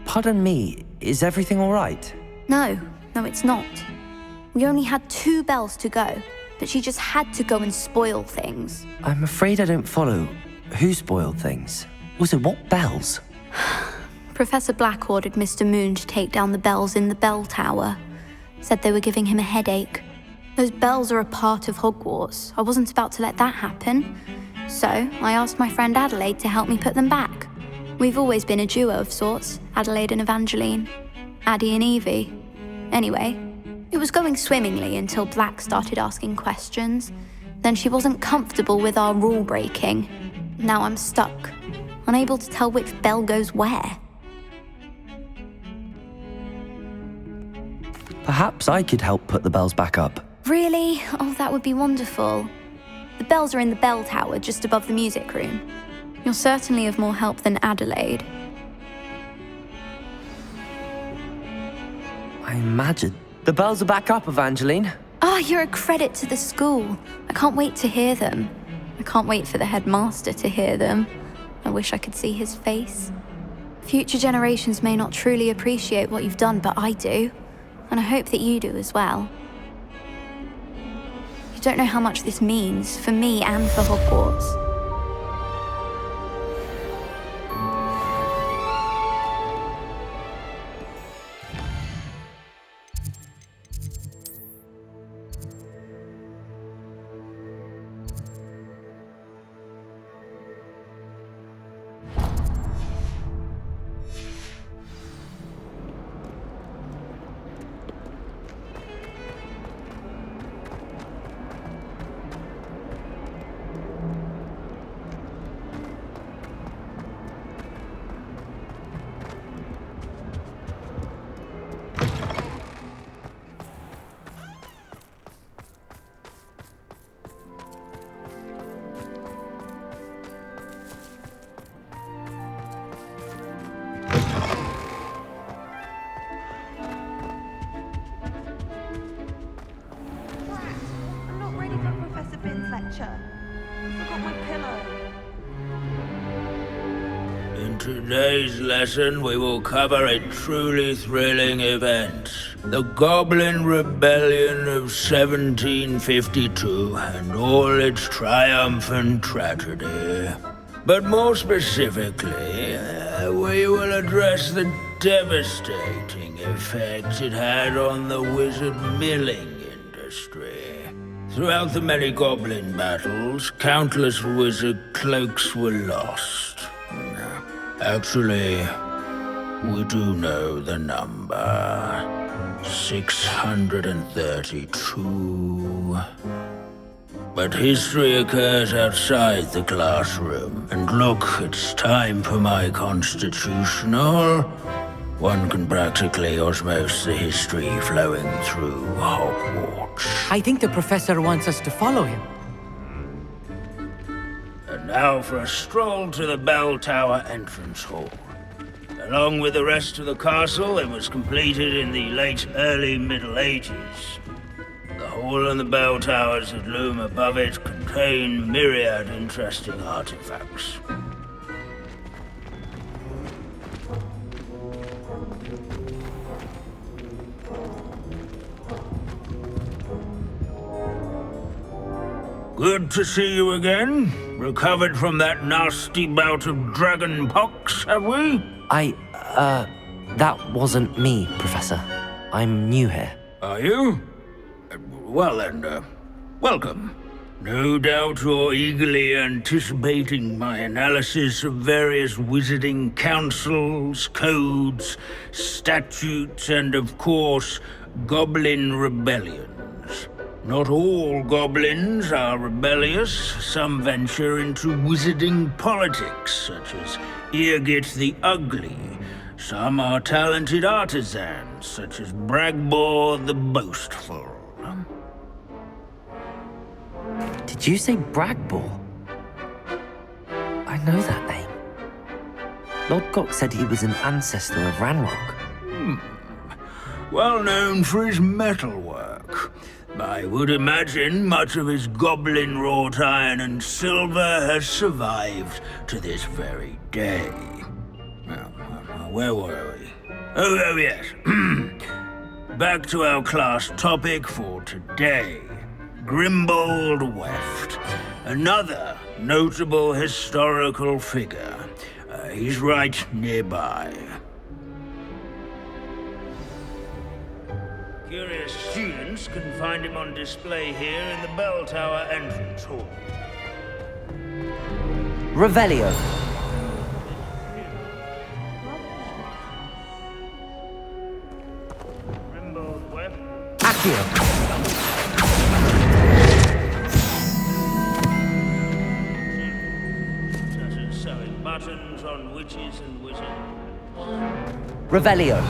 Pardon me, is everything all right? No, it's not. We only had 2 bells to go, but she just had to go and spoil things. I'm afraid I don't follow. Who spoiled things? Also, what bells? Professor Black ordered Mr. Moon to take down the bells in the bell tower. Said they were giving him a headache. Those bells are a part of Hogwarts. I wasn't about to let that happen. So I asked my friend Adelaide to help me put them back. We've always been a duo of sorts, Adelaide and Evangeline. Addie and Evie. Anyway, it was going swimmingly until Black started asking questions. Then she wasn't comfortable with our rule breaking. Now I'm stuck, unable to tell which bell goes where. Perhaps I could help put the bells back up. Really? Oh, that would be wonderful. The bells are in the bell tower just above the music room. You're certainly of more help than Adelaide. I imagine. The bells are back up, Evangeline. You're a credit to the school. I can't wait to hear them. I can't wait for the headmaster to hear them. I wish I could see his face. Future generations may not truly appreciate what you've done, but I do. And I hope that you do as well. You don't know how much this means for me and for Hogwarts. In today's lesson, we will cover a truly thrilling event. The Goblin Rebellion of 1752 and all its triumphant tragedy. But more specifically, we will address the devastating effect it had on the wizard milling industry. Throughout the many goblin battles, countless wizard cloaks were lost. Actually, we do know the number. 632. But history occurs outside the classroom. And look, it's time for my constitutional. One can practically osmose the history flowing through Hogwarts. I think the professor wants us to follow him. And now for a stroll to the Bell Tower entrance hall. Along with the rest of the castle, it was completed in the early Middle Ages. The hall and the bell towers that loom above it contain myriad interesting artifacts. Good to see you again. Recovered from that nasty bout of dragon pox, have we? That wasn't me, Professor. I'm new here. Are you? Well then, welcome. No doubt you're eagerly anticipating my analysis of various wizarding councils, codes, statutes, and of course, goblin rebellions. Not all goblins are rebellious. Some venture into wizarding politics, such as Eargit the Ugly. Some are talented artisans, such as Bragbor the Boastful. Did you say Bragbor? I know that name. Lodgok said he was an ancestor of Ranrock. Well known for his metalwork. I would imagine much of his goblin wrought iron and silver has survived to this very day. Well, where were we? Oh yes. Back to our class topic for today. Grimbold Weft. Another notable historical figure. He's right nearby. Curious students can find him on display here in the bell tower entrance hall. Revelio. Grimbold Weft. Accio. Such as sewing buttons on witches and wizards. Revelio.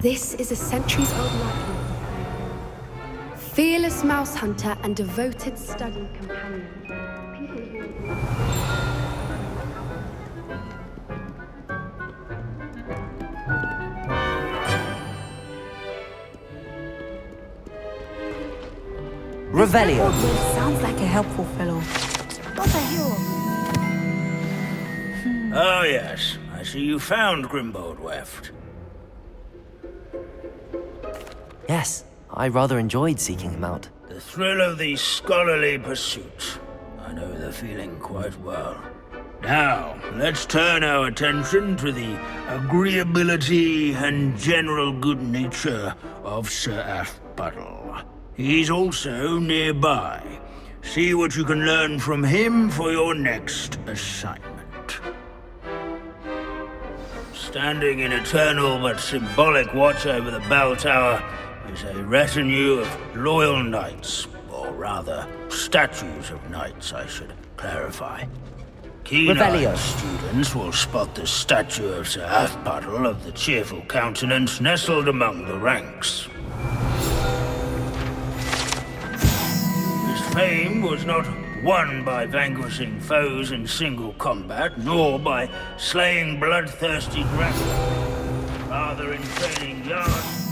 This is a centuries-old lightning. Fearless mouse hunter and devoted study companion. Revelio. Sounds like a helpful fellow. What a hero. Oh yes, I see you found Grimbold Weft. Yes, I rather enjoyed seeking him out. The thrill of these scholarly pursuits. I know the feeling quite well. Now, let's turn our attention to the agreeability and general good nature of Sir Athpuddle. He's also nearby. See what you can learn from him for your next assignment. Standing in eternal but symbolic watch over the bell tower is a retinue of loyal knights, or rather, statues of knights, I should clarify. Keen-eyed students will spot the statue of Sir Athpuddle of the cheerful countenance nestled among the ranks. His fame was not won by vanquishing foes in single combat, nor by slaying bloodthirsty dragons, rather in training yards.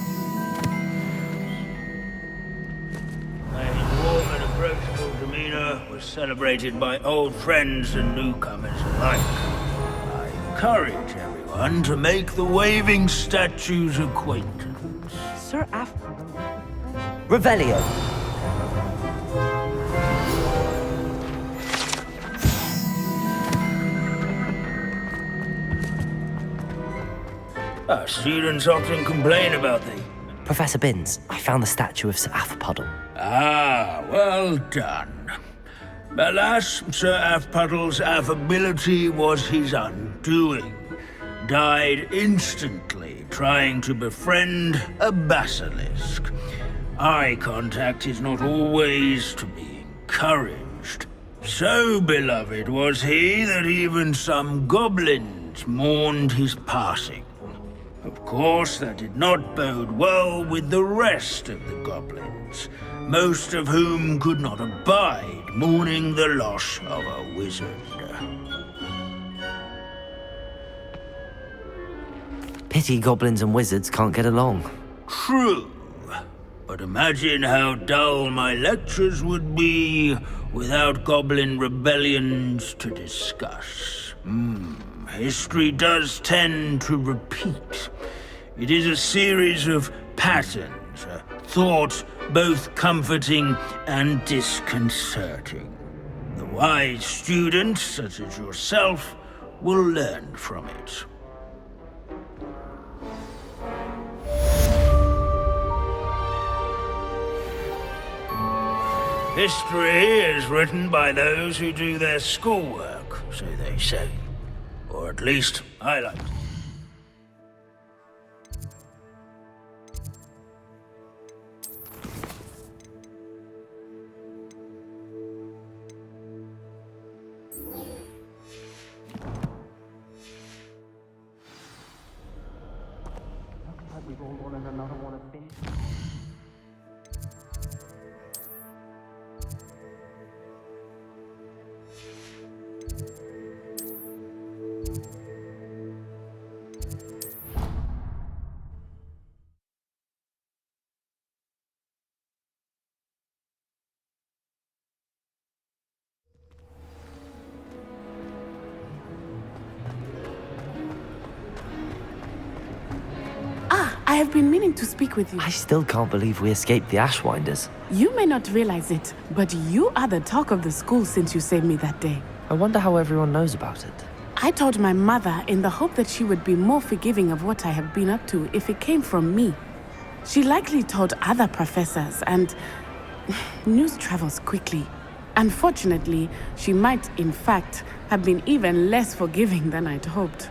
His warm and approachable demeanor was celebrated by old friends and newcomers alike. I encourage everyone to make the waving statue's acquaintance. Sir Revelio. Our students often complain about the... Professor Binns, I found the statue of Sir Athpuddle. Ah, well done. Alas, Sir Athpuddle's affability was his undoing. Died instantly trying to befriend a basilisk. Eye contact is not always to be encouraged. So beloved was he that even some goblins mourned his passing. Of course, that did not bode well with the rest of the goblins, most of whom could not abide mourning the loss of a wizard. Pity goblins and wizards can't get along. True, but imagine how dull my lectures would be without goblin rebellions to discuss. History does tend to repeat. It is a series of patterns, a thought both comforting and disconcerting. The wise student, such as yourself, will learn from it. History is written by those who do their schoolwork, so they say. Or at least, I like to. I have been meaning to speak with you. I still can't believe we escaped the Ashwinders. You may not realize it, but you are the talk of the school since you saved me that day. I wonder how everyone knows about it. I told my mother in the hope that she would be more forgiving of what I have been up to if it came from me. She likely told other professors, and news travels quickly. Unfortunately, she might, in fact, have been even less forgiving than I'd hoped.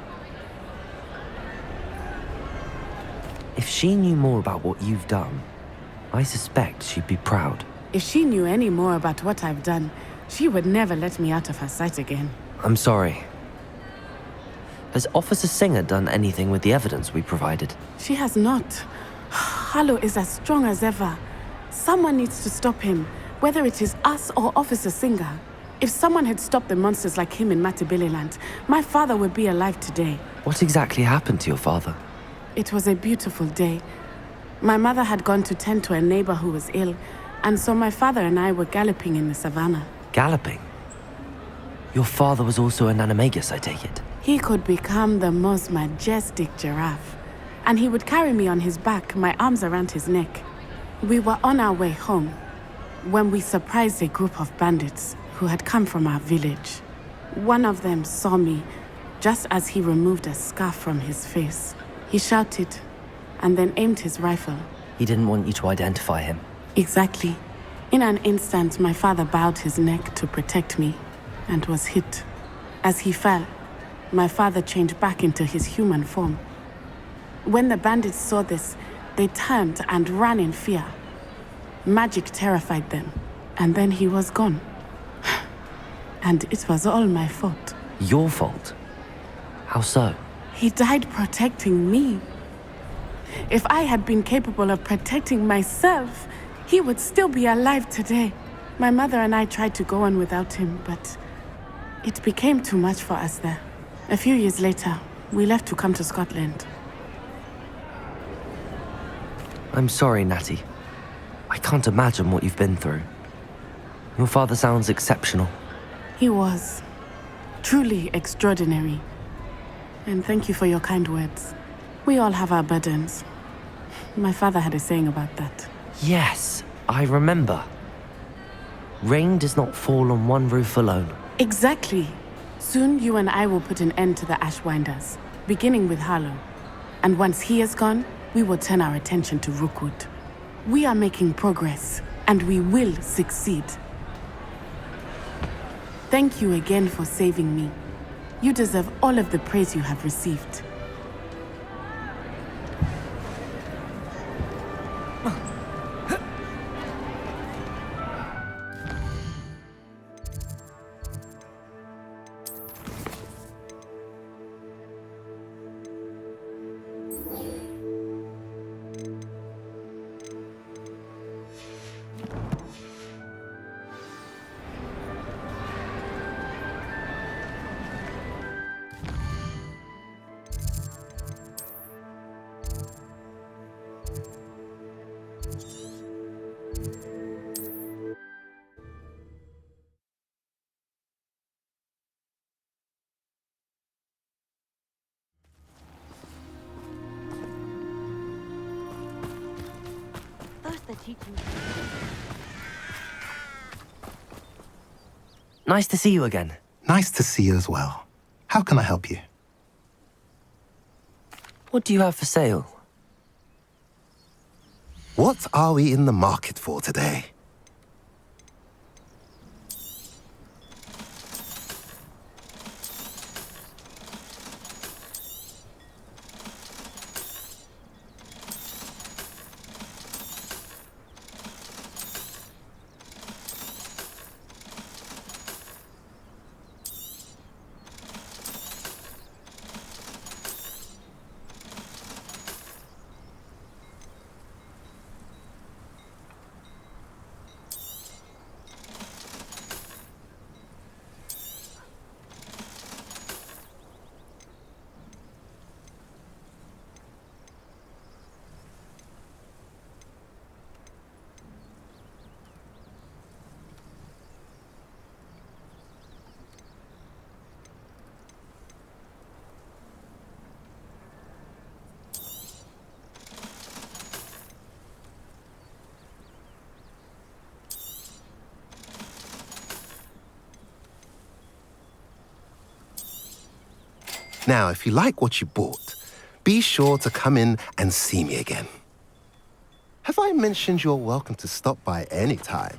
If she knew more about what you've done, I suspect she'd be proud. If she knew any more about what I've done, she would never let me out of her sight again. I'm sorry. Has Officer Singer done anything with the evidence we provided? She has not. Harlow is as strong as ever. Someone needs to stop him, whether it is us or Officer Singer. If someone had stopped the monsters like him in Matabeleland, my father would be alive today. What exactly happened to your father? It was a beautiful day. My mother had gone to tend to a neighbor who was ill, and so my father and I were galloping in the savannah. Galloping? Your father was also an animagus, I take it? He could become the most majestic giraffe, and he would carry me on his back, my arms around his neck. We were on our way home when we surprised a group of bandits who had come from our village. One of them saw me just as he removed a scarf from his face. He shouted and then aimed his rifle. He didn't want you to identify him. Exactly. In an instant, my father bowed his neck to protect me and was hit. As he fell, my father changed back into his human form. When the bandits saw this, they turned and ran in fear. Magic terrified them, and then he was gone. And it was all my fault. Your fault? How so? He died protecting me. If I had been capable of protecting myself, he would still be alive today. My mother and I tried to go on without him, but it became too much for us there. A few years later, we left to come to Scotland. I'm sorry, Natty. I can't imagine what you've been through. Your father sounds exceptional. He was truly extraordinary. And thank you for your kind words. We all have our burdens. My father had a saying about that. Yes, I remember. Rain does not fall on one roof alone. Exactly. Soon you and I will put an end to the Ashwinders, beginning with Harlow. And once he is gone, we will turn our attention to Rookwood. We are making progress, and we will succeed. Thank you again for saving me. You deserve all of the praise you have received. Nice to see you again. Nice to see you as well. How can I help you? What do you have for sale? What are we in the market for today? Now, if you like what you bought, be sure to come in and see me again. Have I mentioned you're welcome to stop by any time?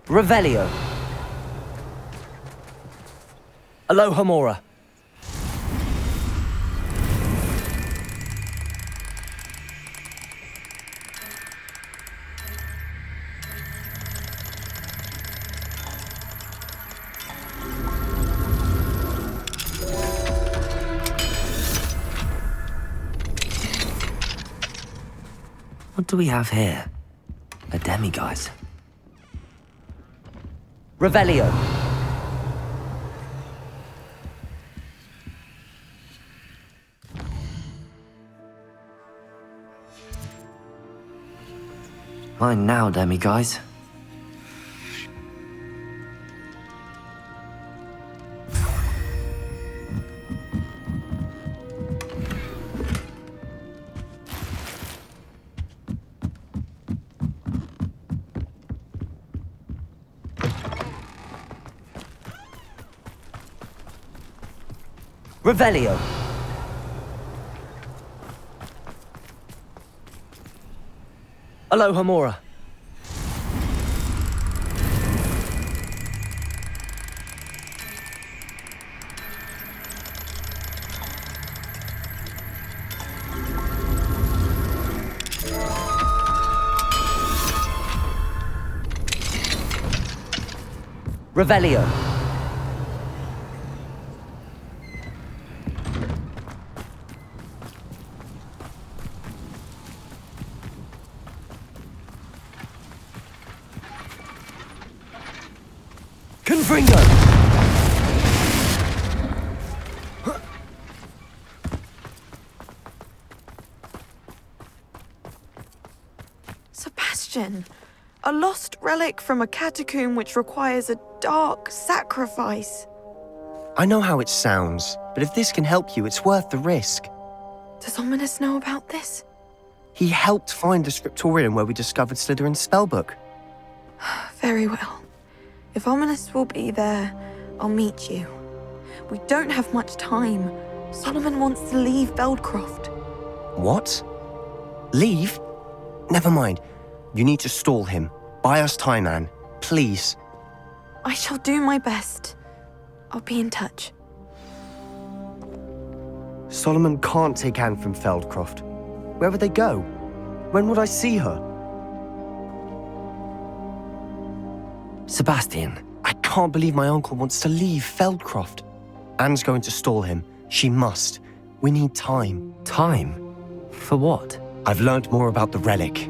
Revelio. Aloha Mora. What do we have here? A demiguise. Revelio. Mine now, demiguise. Revelio. Aloha Mora. Revelio. Confringo! Sebastian, a lost relic from a catacomb which requires a dark sacrifice. I know how it sounds, but if this can help you, it's worth the risk. Does Ominous know about this? He helped find the scriptorium where we discovered Slytherin's spellbook. Very well. If Ominous will be there, I'll meet you. We don't have much time. Solomon wants to leave Beldcroft. What? Leave? Never mind. You need to stall him. Buy us time, Anne. Please. I shall do my best. I'll be in touch. Solomon can't take Anne from Feldcroft. Where would they go? When would I see her? Sebastian. I can't believe my uncle wants to leave Feldcroft. Anne's going to stall him. She must. We need time. Time? For what? I've learned more about the relic.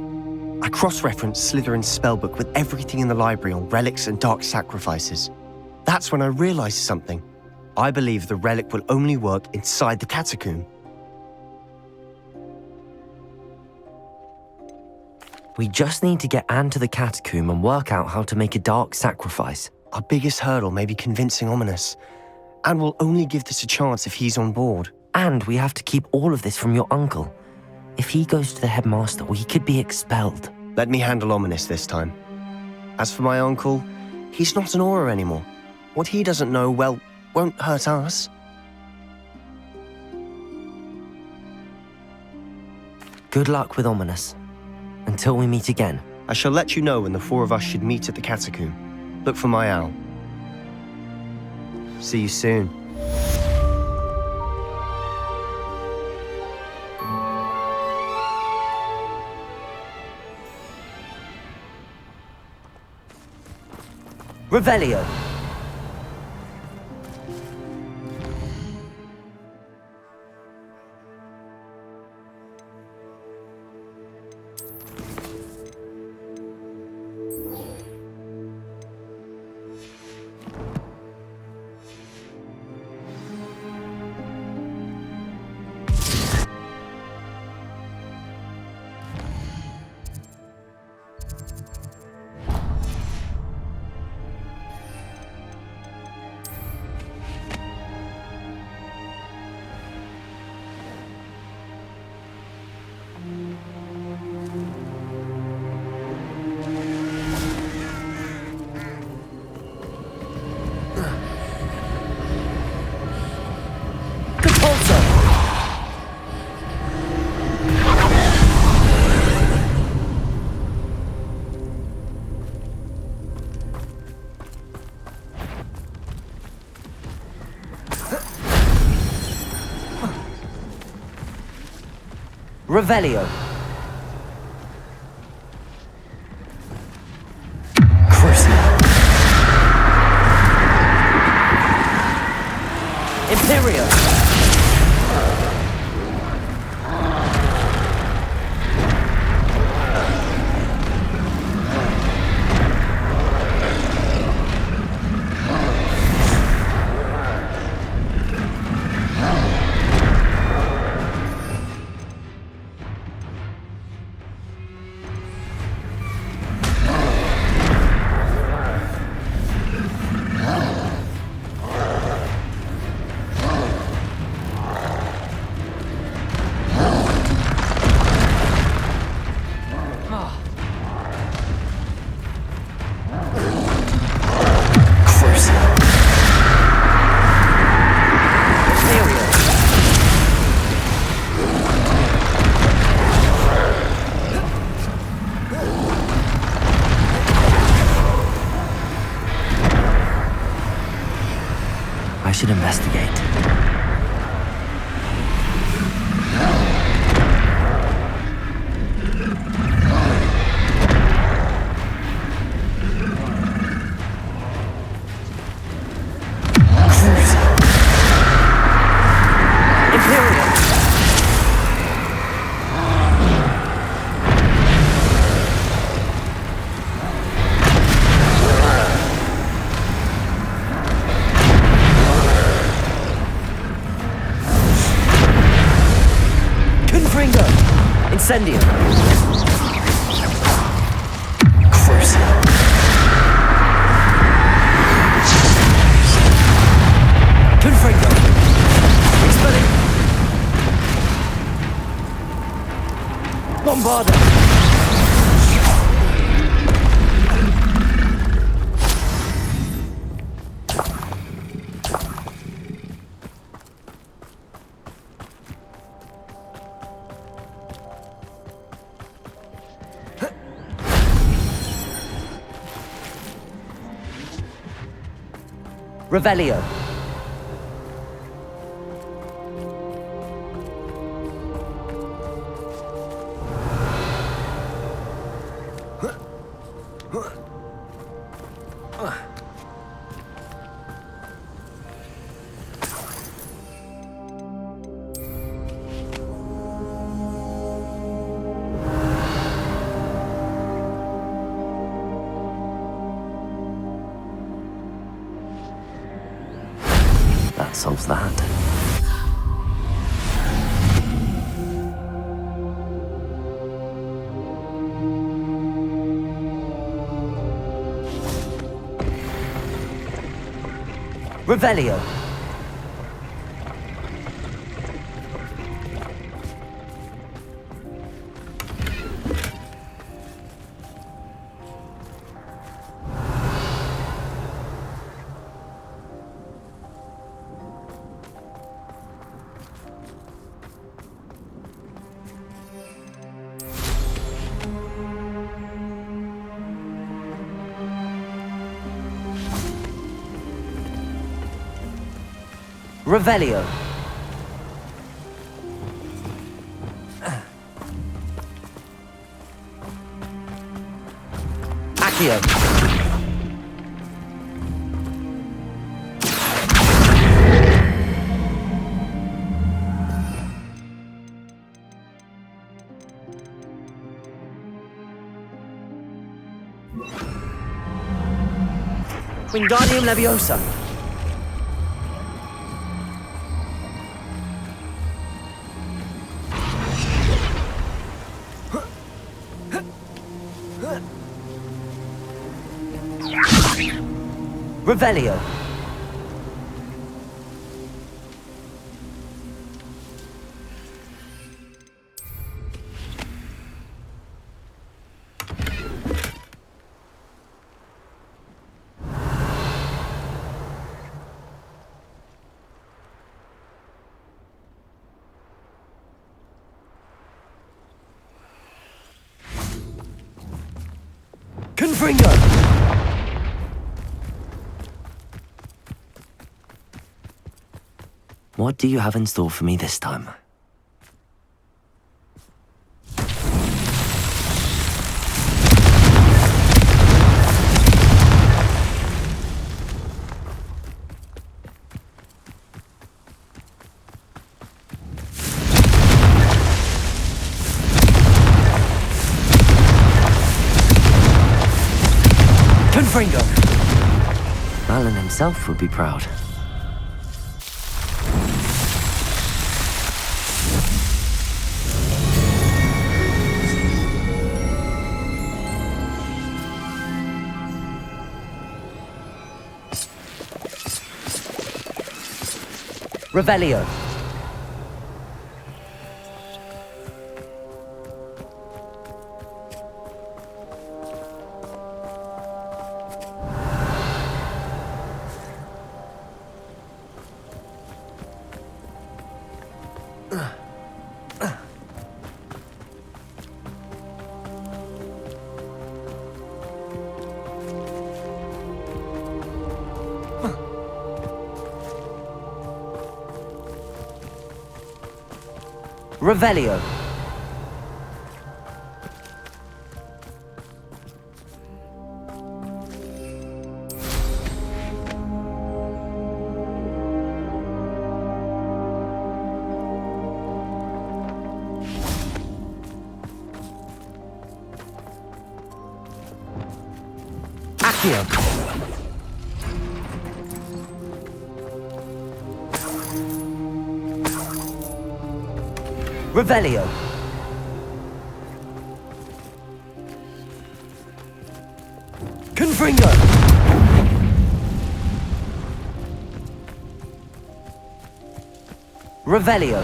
I cross-referenced Slytherin's spellbook with everything in the library on relics and dark sacrifices. That's when I realized something. I believe the relic will only work inside the catacomb. We just need to get Anne to the catacomb and work out how to make a dark sacrifice. Our biggest hurdle may be convincing Ominous. And we'll only give this a chance if he's on board. And we have to keep all of this from your uncle. If he goes to the headmaster, we could be expelled. Let me handle Ominous this time. As for my uncle, he's not an Auror anymore. What he doesn't know, well, won't hurt us. Good luck with Ominous. Until we meet again. I shall let you know when the four of us should meet at the catacomb. Look for my owl. See you soon. Revelio. Revelio. Crucio. Imperio. I should investigate. Incendium. Crucio. Confringo. Expelling. Bombarda. Revelio. That solves that. Revelio. Revelio. Accio. Wingardium Leviosa. Revelio. Confringo. What do you have in store for me this time? Confringo! Alan himself would be proud. Revelio. Revelio. Accio. Revelio. Confringo. Revelio.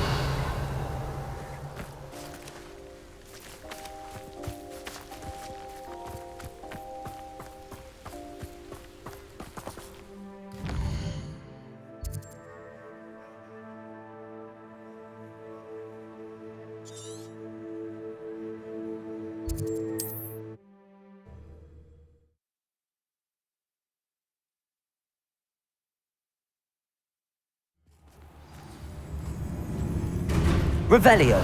Revelio.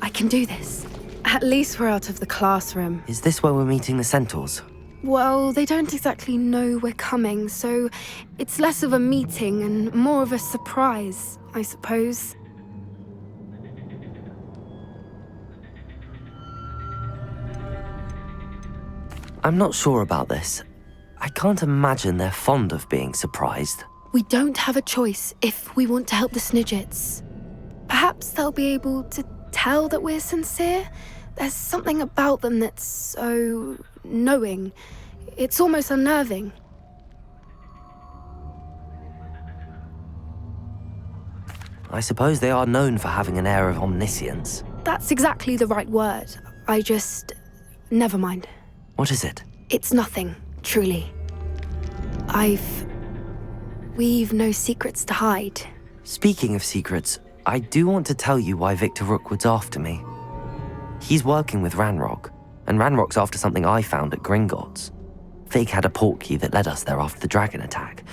I can do this. At least we're out of the classroom. Is this where we're meeting the Centaurs? Well, they don't exactly know we're coming, so it's less of a meeting and more of a surprise, I suppose. I'm not sure about this. I can't imagine they're fond of being surprised. We don't have a choice if we want to help the Snidgets. Perhaps they'll be able to tell that we're sincere. There's something about them that's so knowing. It's almost unnerving. I suppose they are known for having an air of omniscience. That's exactly the right word. Never mind. What is it? It's nothing, truly. We've no secrets to hide. Speaking of secrets, I do want to tell you why Victor Rookwood's after me. He's working with Ranrock, and Ranrock's after something I found at Gringotts. Fig had a port key that led us there after the dragon attack.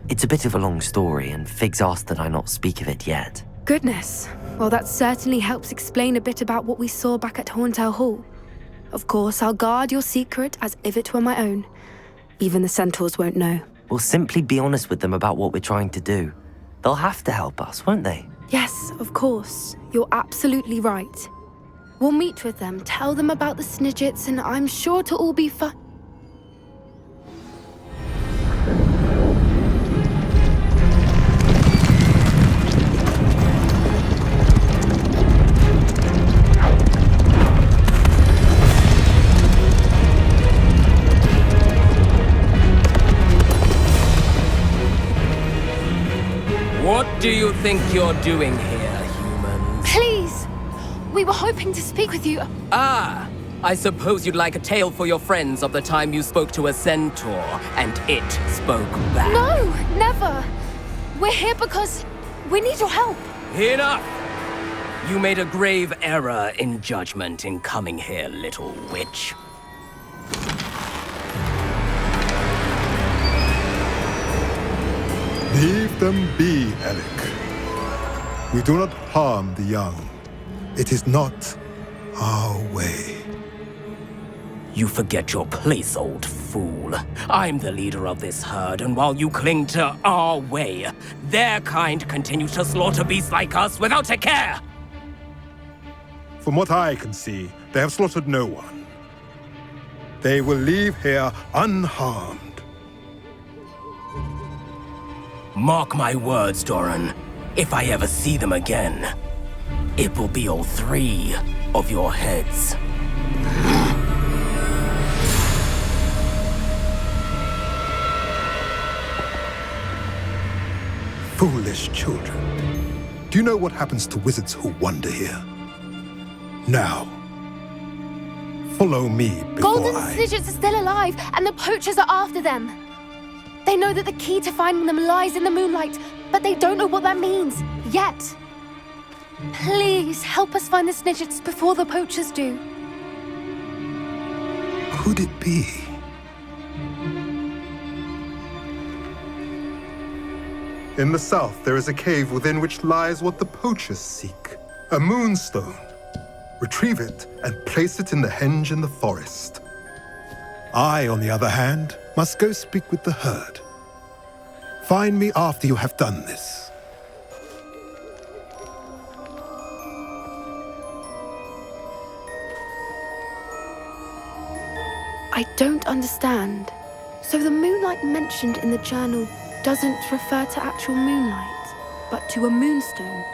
It's a bit of a long story, and Fig's asked that I not speak of it yet. Goodness. Well, that certainly helps explain a bit about what we saw back at Horntail Hall. Of course, I'll guard your secret as if it were my own. Even the Centaurs won't know. We'll simply be honest with them about what we're trying to do. They'll have to help us, won't they? Yes, of course. You're absolutely right. We'll meet with them, tell them about the Snidgets, and I'm sure it'll all be fun. What do you think you're doing here, humans? Please! We were hoping to speak with you. Ah! I suppose you'd like a tale for your friends of the time you spoke to a centaur, and it spoke back. No, never! We're here because we need your help. Enough! You made a grave error in judgment in coming here, little witch. Leave them be, Alec. We do not harm the young. It is not our way. You forget your place, old fool. I'm the leader of this herd, and while you cling to our way, their kind continue to slaughter beasts like us without a care! From what I can see, they have slaughtered no one. They will leave here unharmed. Mark my words, Doran. If I ever see them again, it will be all 3 of your heads. Foolish children. Do you know what happens to wizards who wander here? Now, follow me before Golden Snidgets are still alive, and the poachers are after them. They know that the key to finding them lies in the moonlight, but they don't know what that means, yet. Please, help us find the Snidgets before the poachers do. Could it be? In the south, there is a cave within which lies what the poachers seek. A moonstone. Retrieve it and place it in the henge in the forest. I, on the other hand, must go speak with the herd. Find me after you have done this. I don't understand. So the moonlight mentioned in the journal doesn't refer to actual moonlight, but to a moonstone.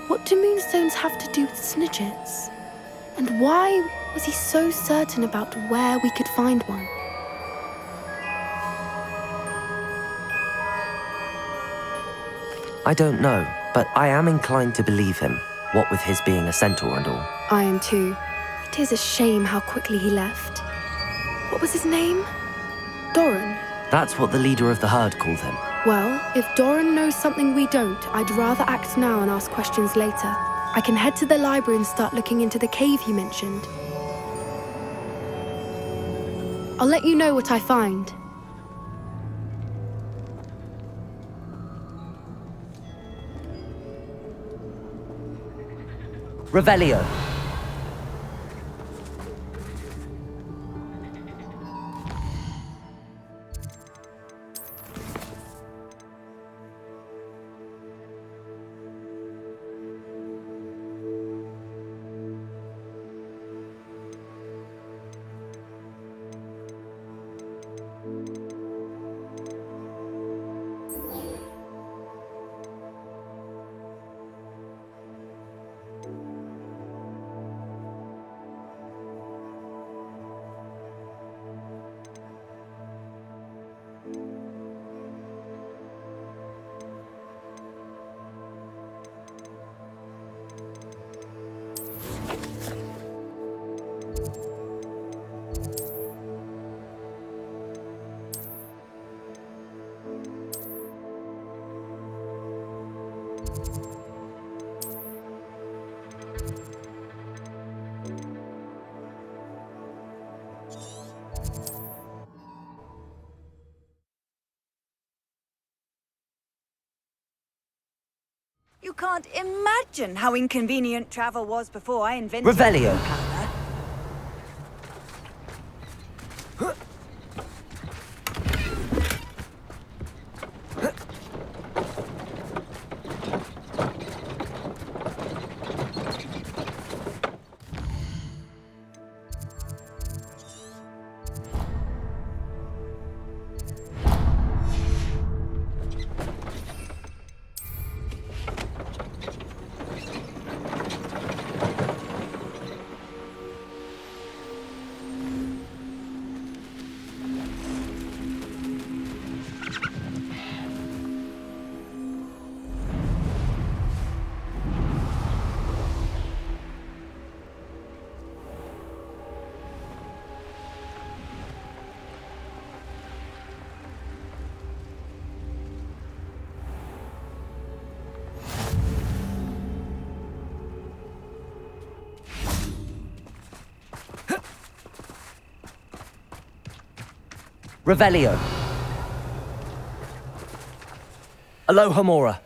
What do moonstones have to do with Snidgets? And why was he so certain about where we could find one? I don't know, but I am inclined to believe him, what with his being a centaur and all. I am too. It is a shame how quickly he left. What was his name? Doran? That's what the leader of the herd called him. Well, if Doran knows something we don't, I'd rather act now and ask questions later. I can head to the library and start looking into the cave you mentioned. I'll let you know what I find. Revelio. You can't imagine how inconvenient travel was before I invented Revelio. powder. Revelio. Aloha Mora.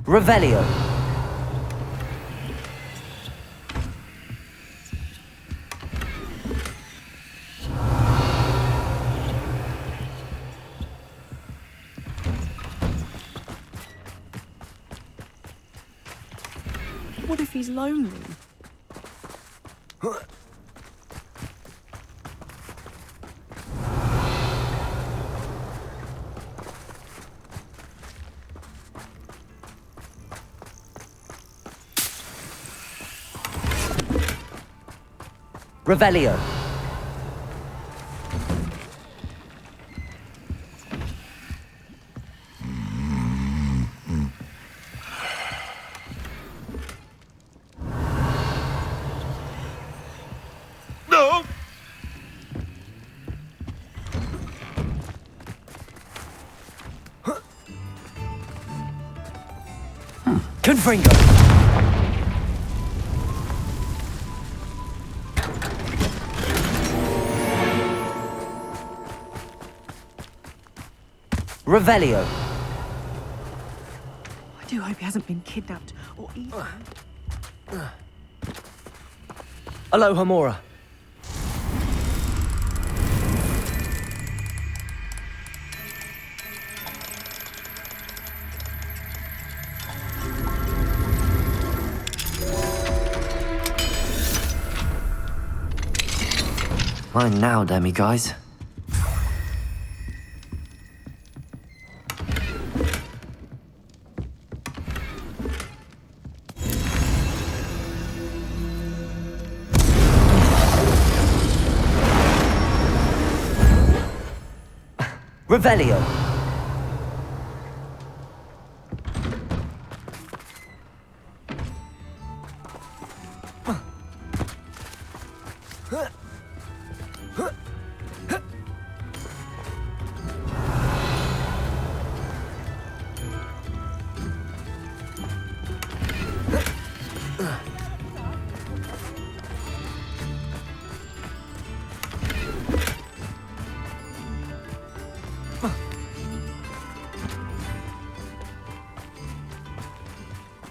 Revelio. What if he's lonely? Revelio. No! Confringo. Revelio. I do hope he hasn't been kidnapped or eaten. Aloha Mora. Mine now, Demi guys. Revelio.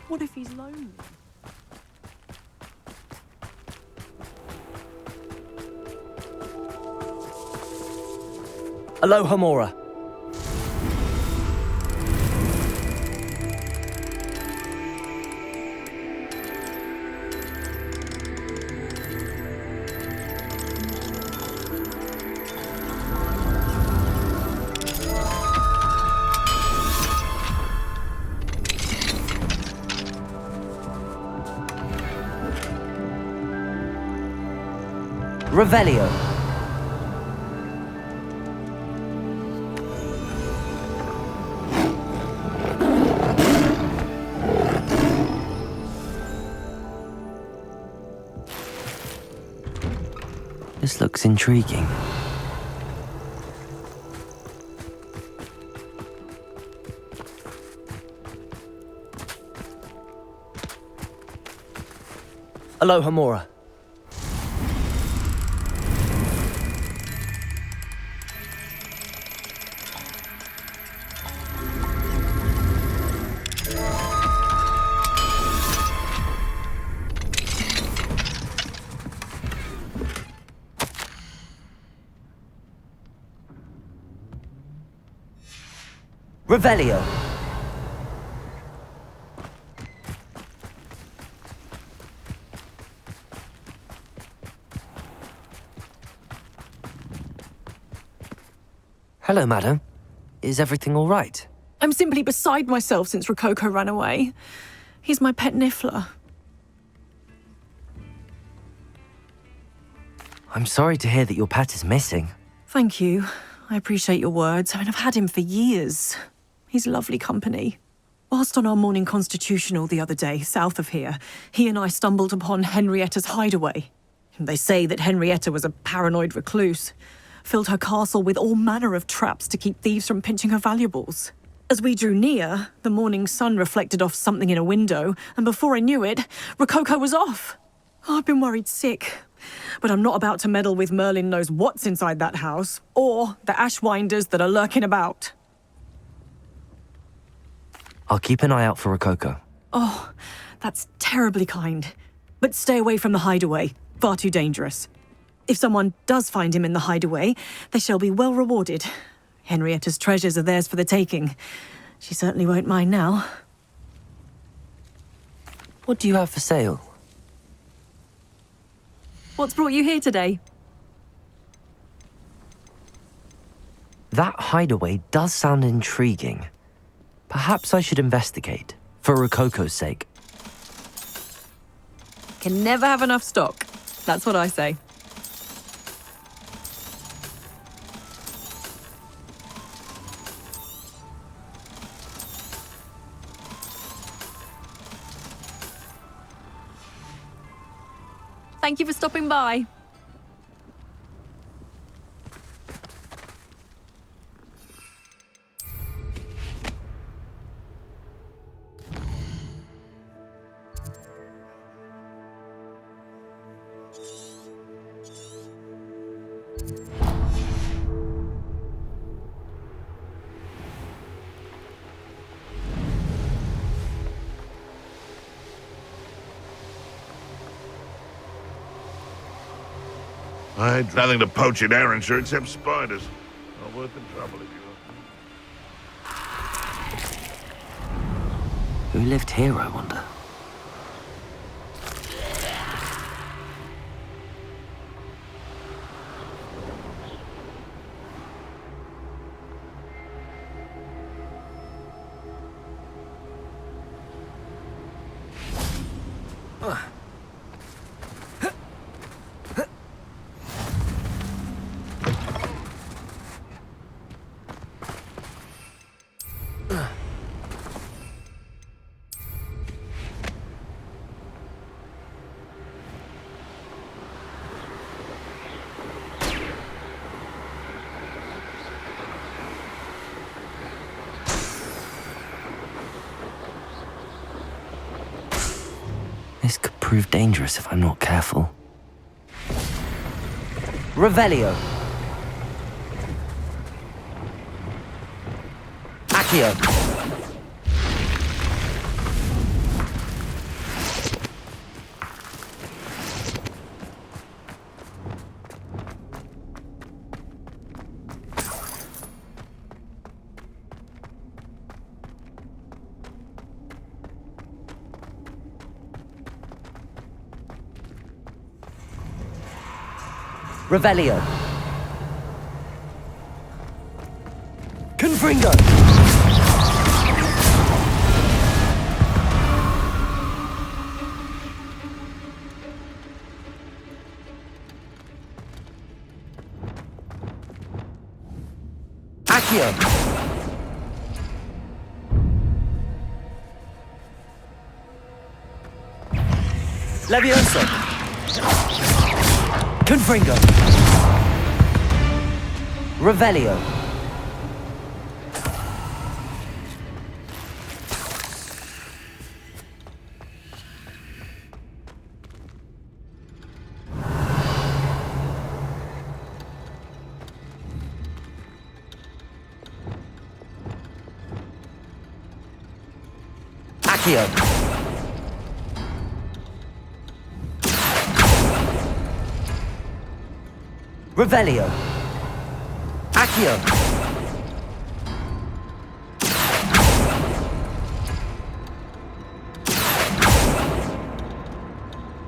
What if he's lonely? Aloha Mora. Revelio. This looks intriguing. Aloha Mora. Revelio. Hello, madam. Is everything all right? I'm simply beside myself since Rococo ran away. He's my pet Niffler. I'm sorry to hear that your pet is missing. Thank you. I appreciate your words. I mean, I've had him for years. He's lovely company. Whilst on our morning constitutional the other day, south of here, he and I stumbled upon Henrietta's hideaway. They say that Henrietta was a paranoid recluse. filled her castle with all manner of traps to keep thieves from pinching her valuables. As we drew near, the morning sun reflected off something in a window, and before I knew it, Rococo was off. I've been worried sick, but I'm not about to meddle with Merlin knows what's inside that house, or the Ashwinders that are lurking about. I'll keep an eye out for Rococo. Oh, that's terribly kind. But stay away from the hideaway. Far too dangerous. If someone does find him in the hideaway, they shall be well rewarded. Henrietta's treasures are theirs for the taking. She certainly won't mind now. What do you have for sale? What's brought you here today? That hideaway does sound intriguing. Perhaps I should investigate, for Rococo's sake. Can never have enough stock. That's what I say. Thank you for stopping by. I'd nothing to poach in Arrynshire except spiders. Not worth the trouble if you Who lived here, I wonder? This could prove dangerous if I'm not careful. Revelio. Accio. Revelio. Confringo. Accio. Levioso. Confringo. Revelio. Accio. Revelio. Accio.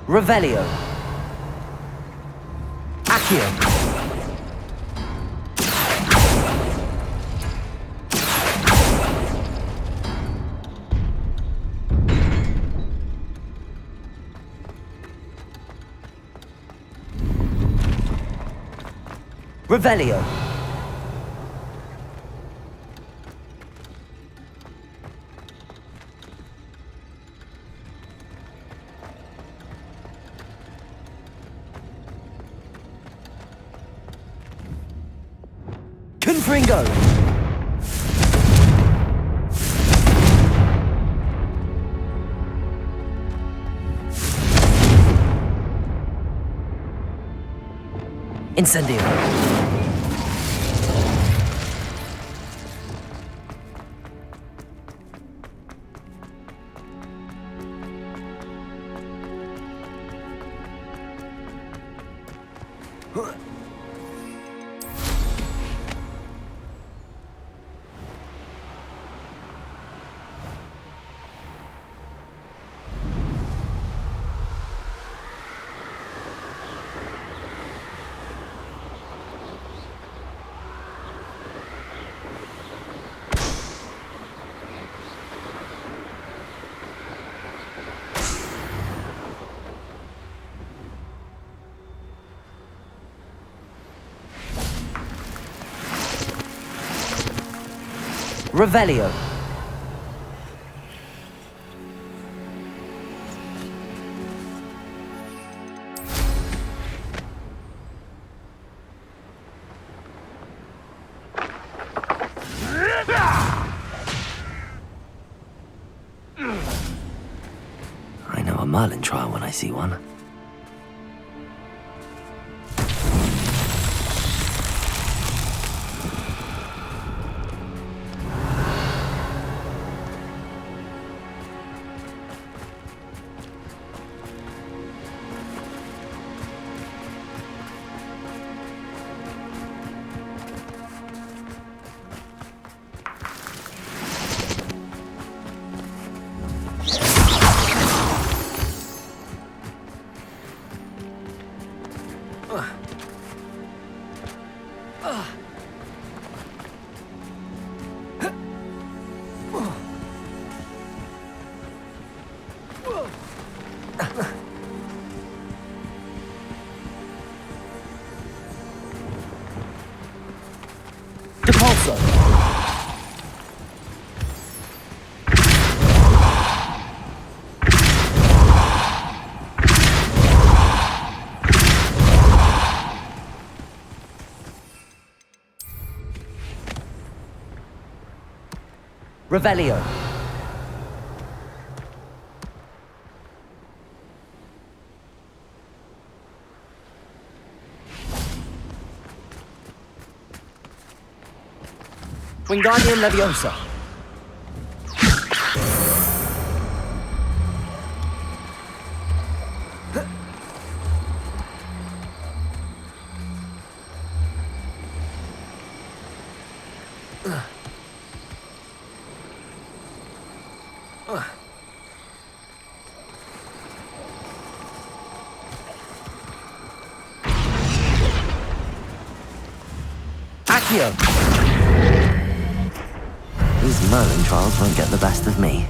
Revelio. Accio. Revelio. Confringo! Incendio. Revelio. I know a Merlin trial when I see one. Depulso. Revelio. Wingardium Leviosa. Accio. These Merlin trials won't get the best of me.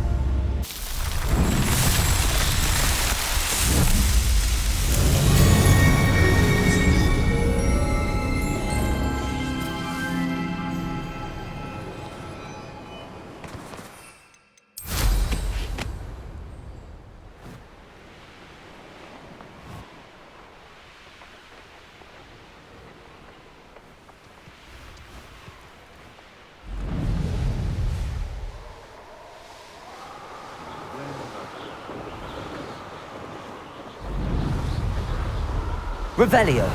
Revelio.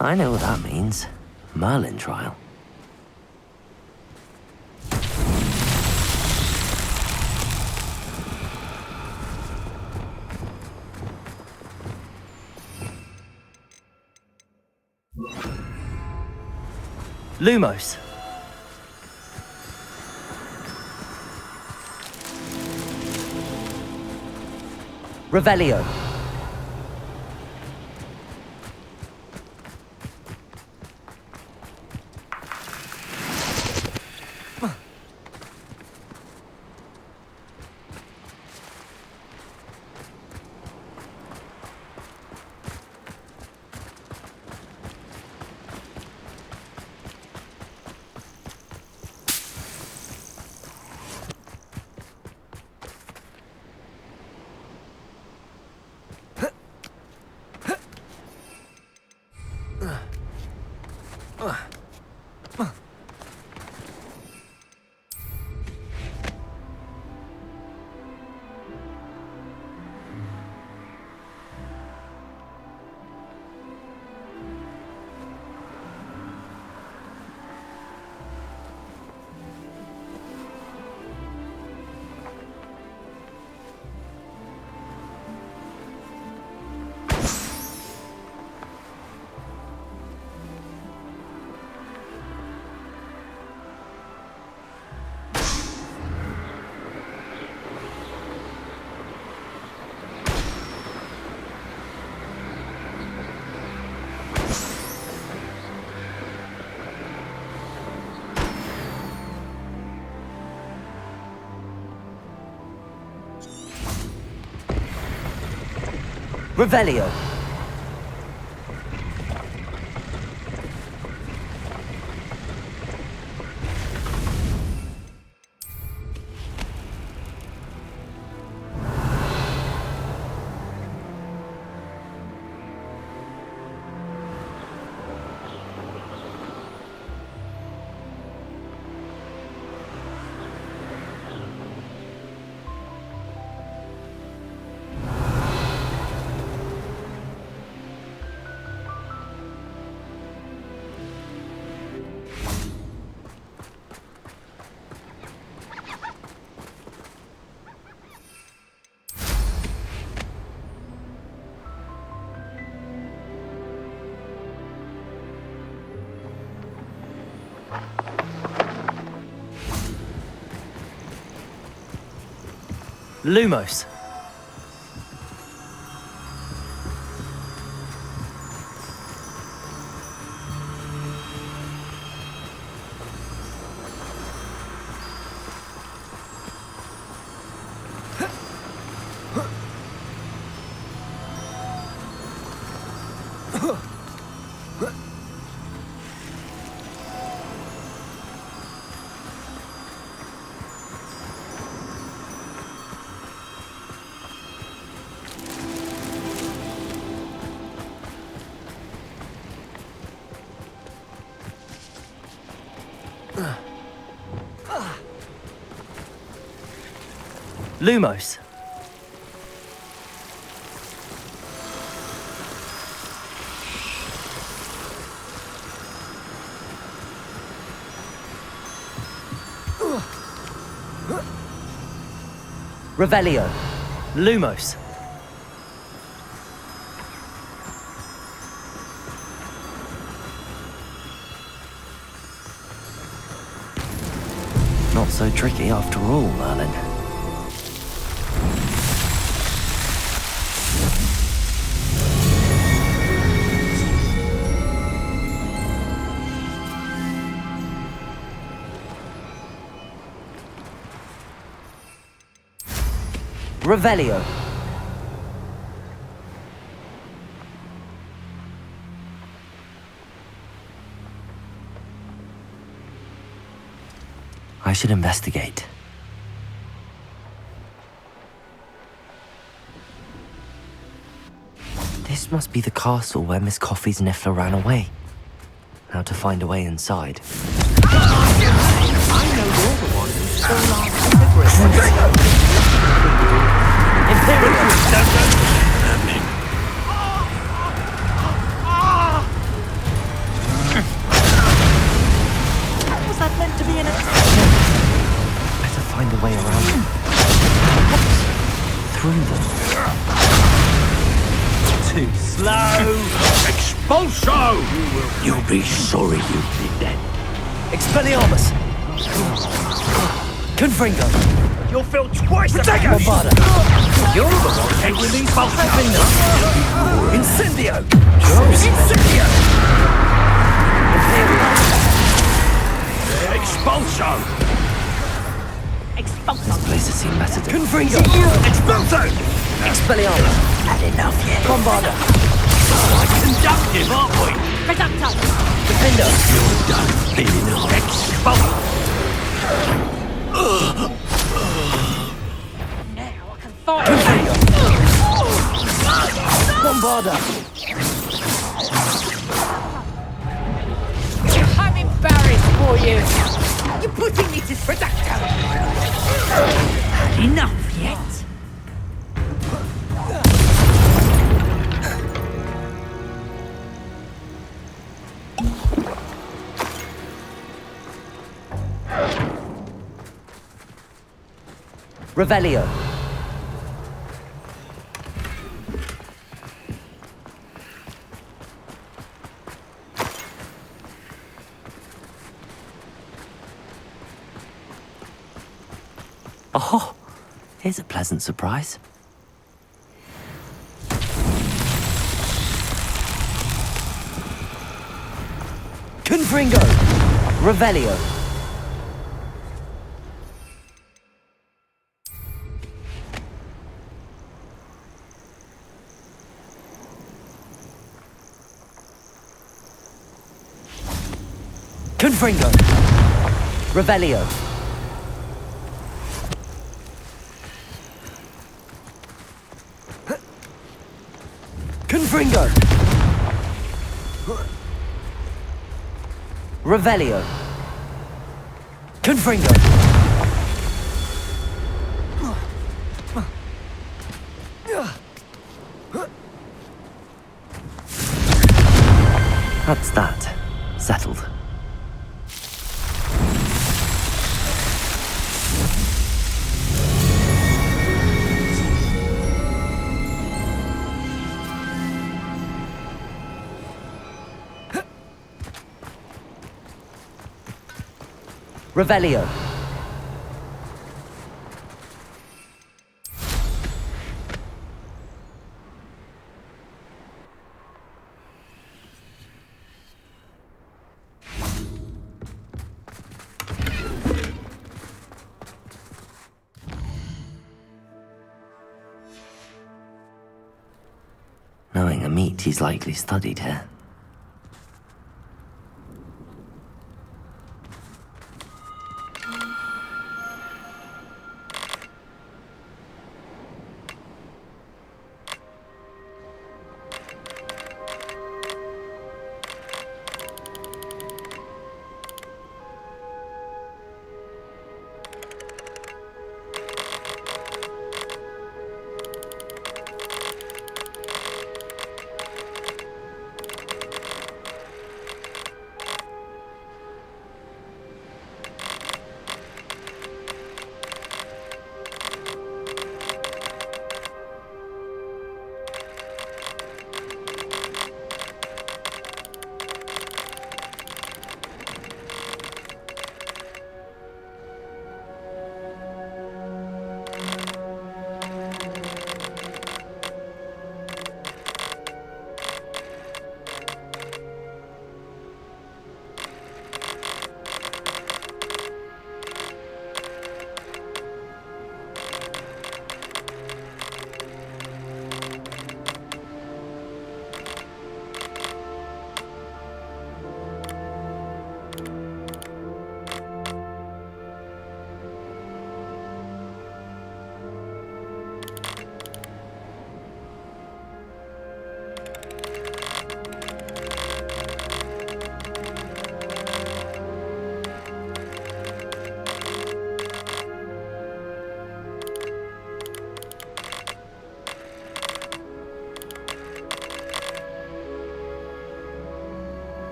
I know what that means. Merlin trial. Lumos. Revelio. Revelio. Lumos. Lumos. Revelio. Lumos. Not so tricky after all, Merlin. Revelio. I should investigate. This must be the castle where Miss Coffee's Niffler ran away. Now to find a way inside. I know you're the one who stole our cigarettes. Was that meant to be an Better find a way around them. Through them. Too slow! Expulso! You'll be sorry you did that. Expelliarmus! Confringo! You'll feel twice the pain! Bombarda! You're the one who released Expulso! Incendio! Incendio! Expulso! This place has seen better days. Confringo! Expulso! Expelliarmus! Had enough yet? Bombarda! Conductive, aren't we? Reducto! Defender! You're done feeling up. Expulso! Now I can fire! Confringo! Bombarda! I'm embarrassed for you! You're putting me to Reducto! Enough yet? Revelio. Oh, here's a pleasant surprise. Confringo! Revelio. Confringo! Revelio! Confringo! Revelio! Confringo! That's that. Settled. Revelio. Knowing a meat, he's likely studied here.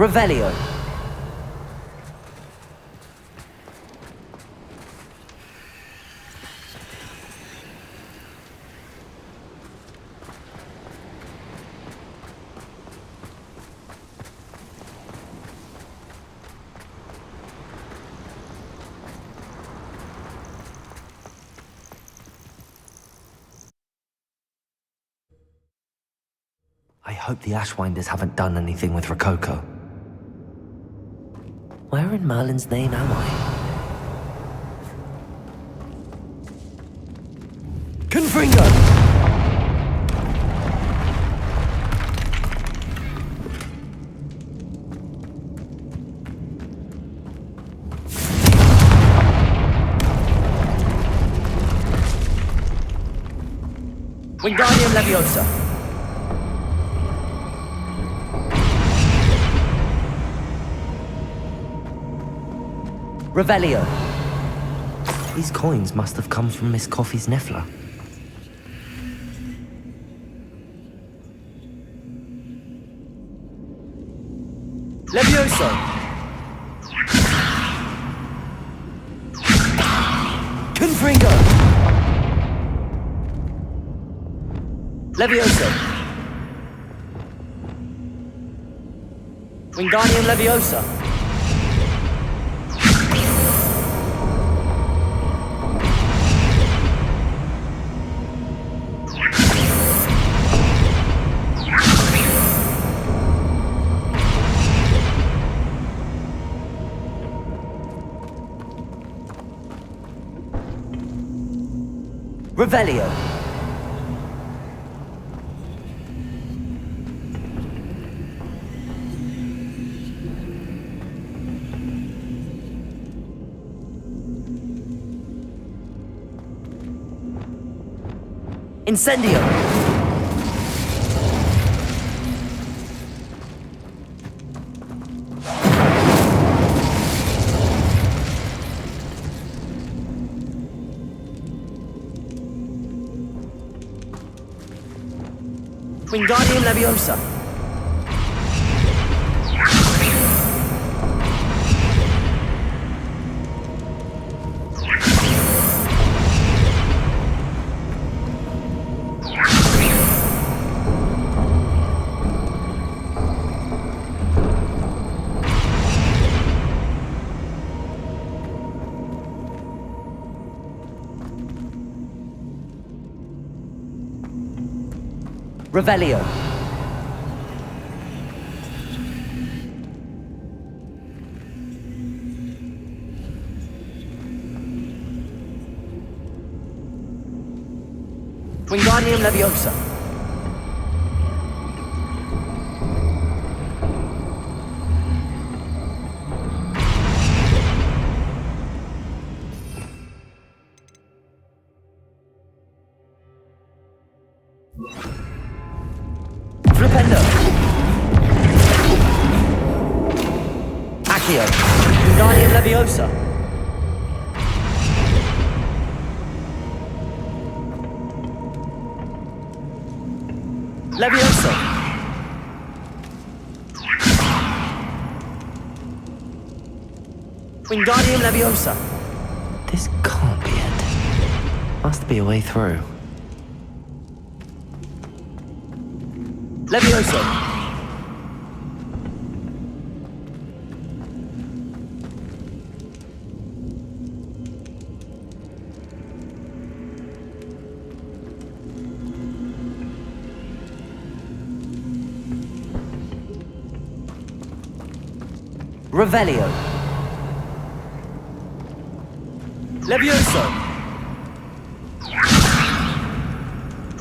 Revelio. I hope the Ashwinders haven't done anything with Rococo. Where in Merlin's name am I? Confringo! Wingardium Leviosa! Revelio. These coins must have come from Miss Coffee's Niffler. Levioso! Fringo! Levioso! Wingardium Leviosa! Revelio! Incendio! Wingardium Leviosa! Revelio. Wingardium Leviosa. Flipendo. Accio. Wingardium Leviosa. Leviosa. Wingardium Leviosa. This can't be it. Must be a way through. Leviosa. Revelio. Leviosa.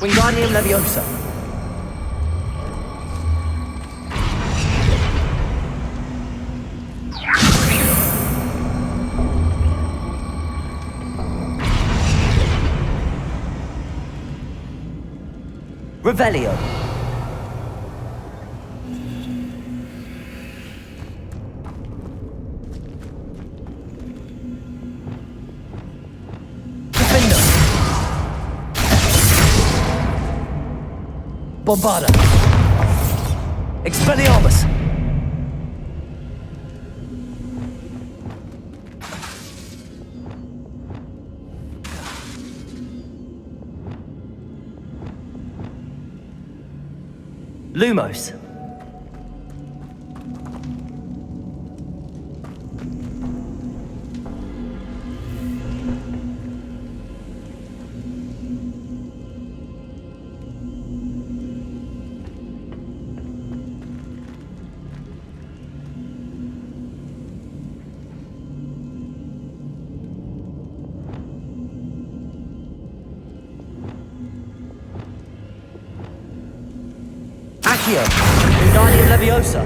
Wingardium Leviosa. Revelio. Defender. Bombarda. Expelliarmus. Lumos. Accio. Wingardium Leviosa.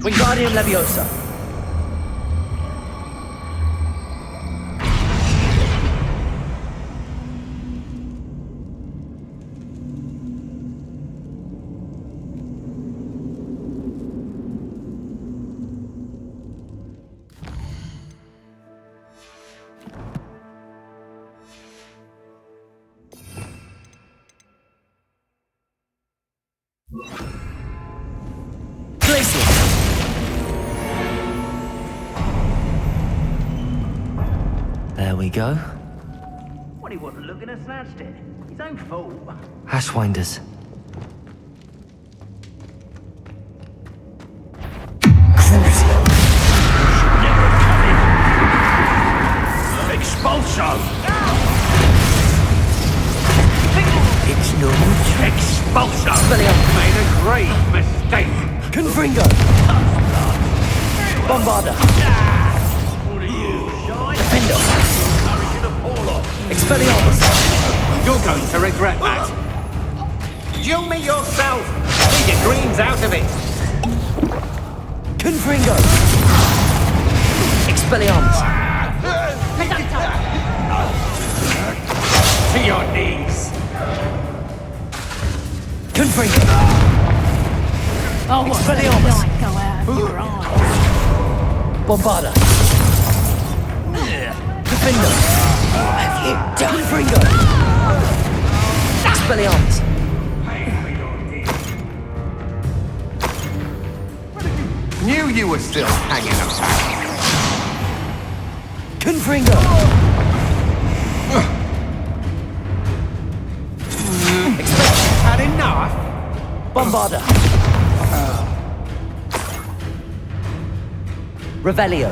Wingardium Leviosa. There we go. Well, he wasn't looking at snatched it. His own fault. Ashwinders. Expulso! It's no Expulso! Expelliarmus. Made a great mistake. Confringo. Bombarda. Defendo. Expelliarmus. You're going to regret that. You me yourself. Leave your greens out of it. Confringo. Expelliarmus. To your knees. Confringo. Oh, what's that Expelliarmus. light go out of your eyes? Bombarda. Defendo. Have you done? Confringo. Expelliarmus. Knew you were still hanging about. Confringo. Had enough? Bombarda. Revelio.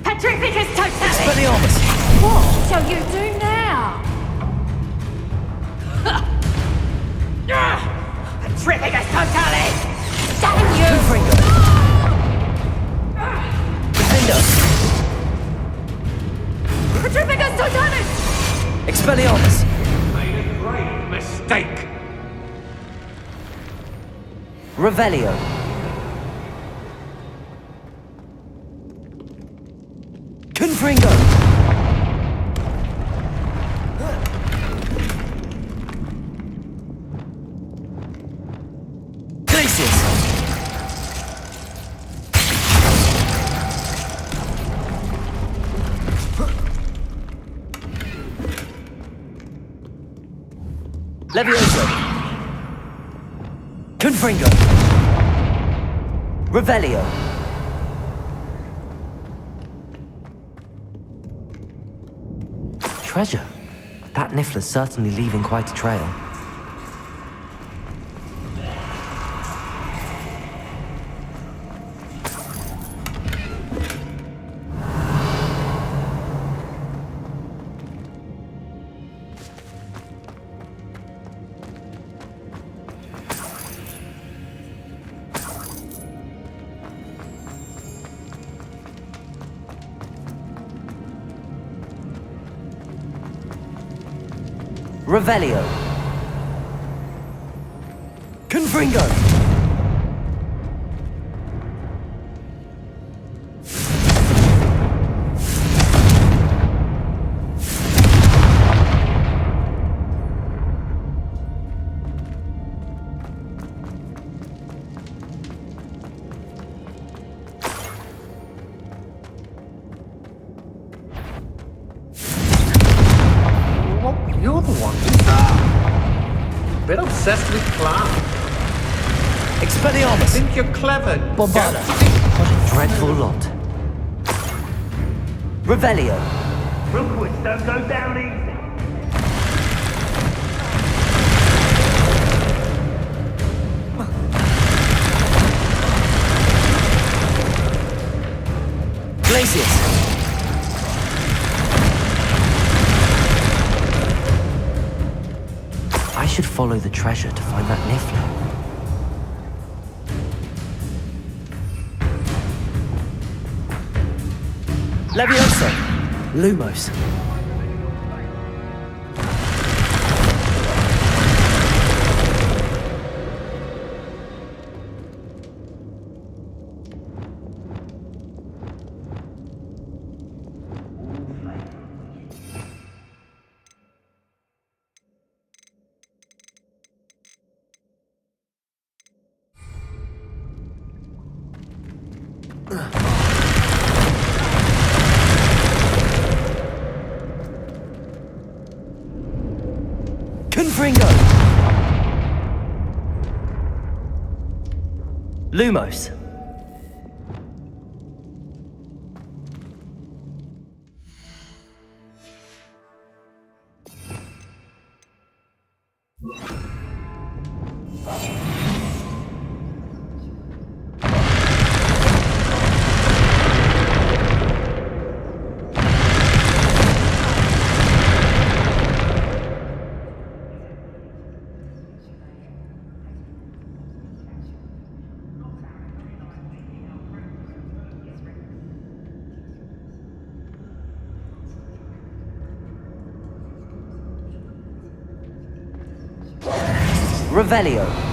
Petrificus Totalis! Expelliarmus. What shall you do now? Petrificus Totalis! Damn you! Confringo. Defendo. Petrificus Totalis! Expelliarmus. Made a great mistake. Revelio. Confringo. Glacius. Levioso. Confringo. Revelio. Treasure. That Niffler's certainly leaving quite a trail. Revelio. Confringo. You're the one. Bit obsessed with clown. Expelliarmus. Think you're clever. Bombarda. What a dreadful lot. Revelio. Rookwoods don't go down easy. Glacius. I should follow the treasure to find that Niffler. Levioso. Lumos. Confringo! Lumos. Revelio.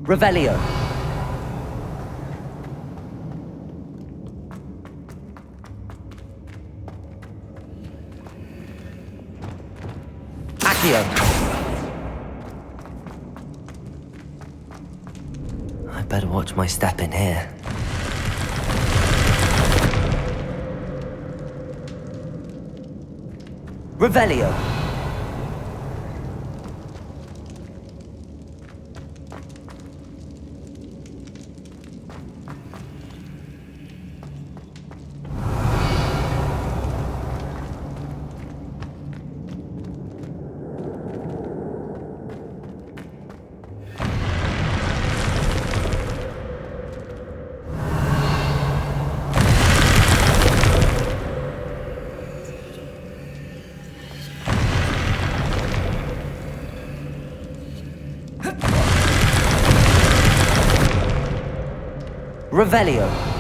Revelio. Accio. I'd better watch my step in here. Revelio. Revelio.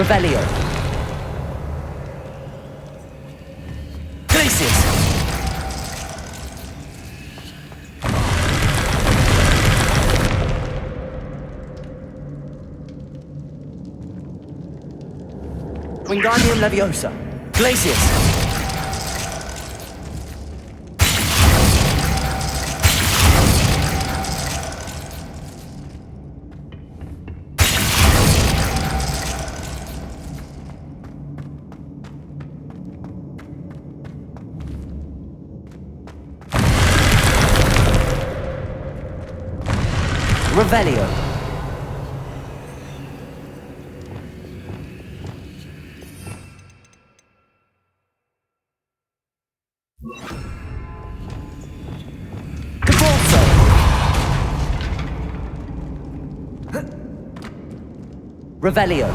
Revelio. Glacius. Wingardium Leviosa. Glacius. Revelio. Cabalso. Revelio.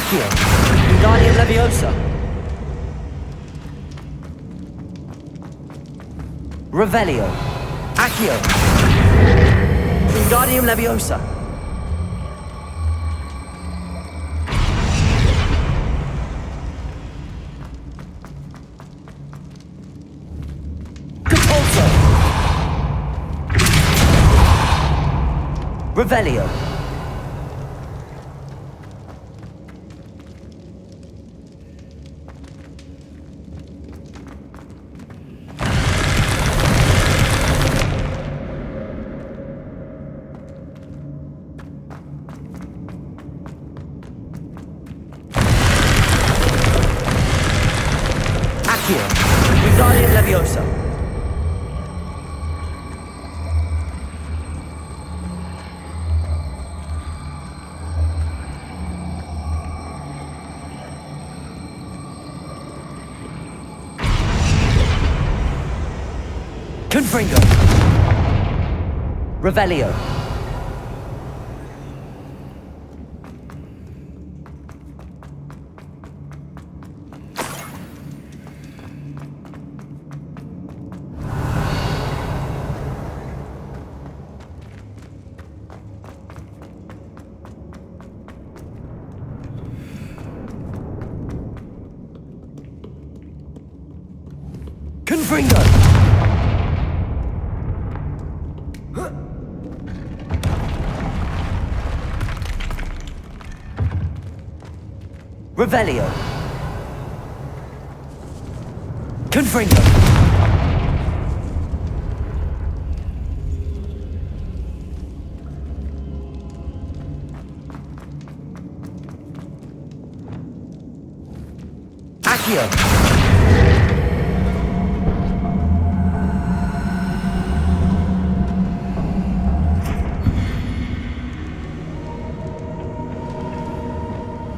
Accio! Wingardium Leviosa! Revelio! Accio! Wingardium Leviosa! Compulso! Revelio! Accio! Wingardium Leviosa! Confringo! Revelio! Confringo! Revelio! Confringo! Accio!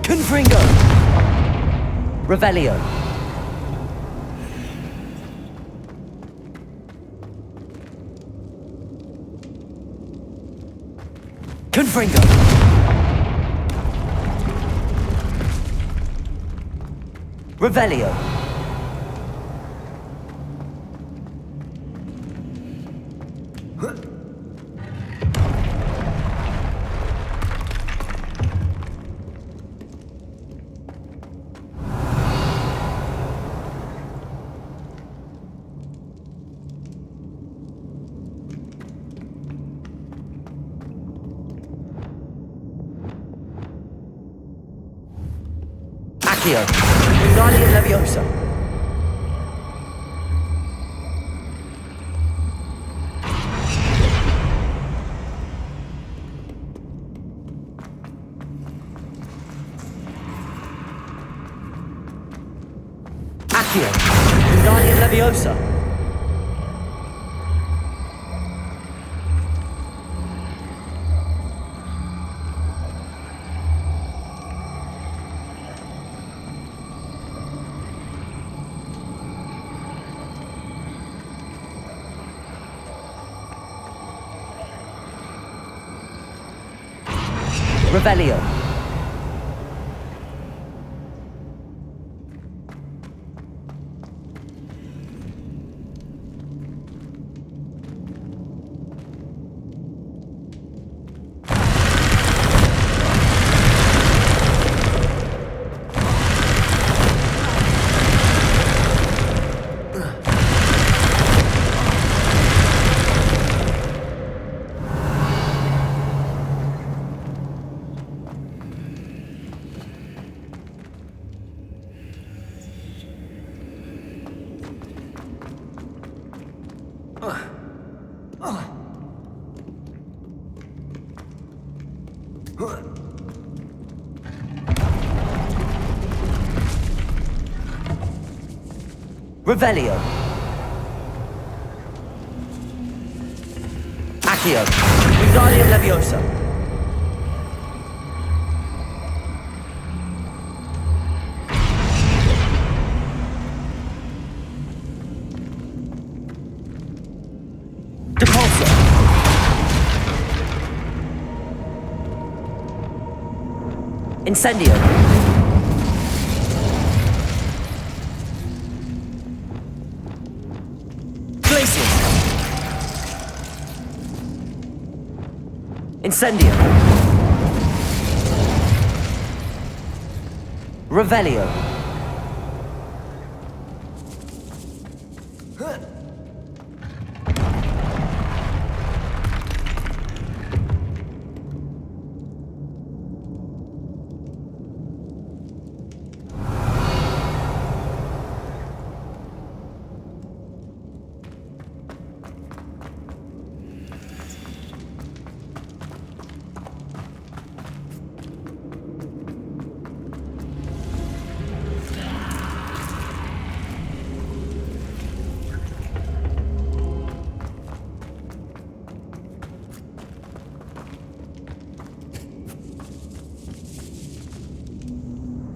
Confringo! Revelio! Confringo! Revelio! Accio! Wingardium Leviosa! Accio! Wingardium Leviosa! Revelio! Revelio! Accio! Wingardium Leviosa! Depulso! Incendio! Incendio. Revelio.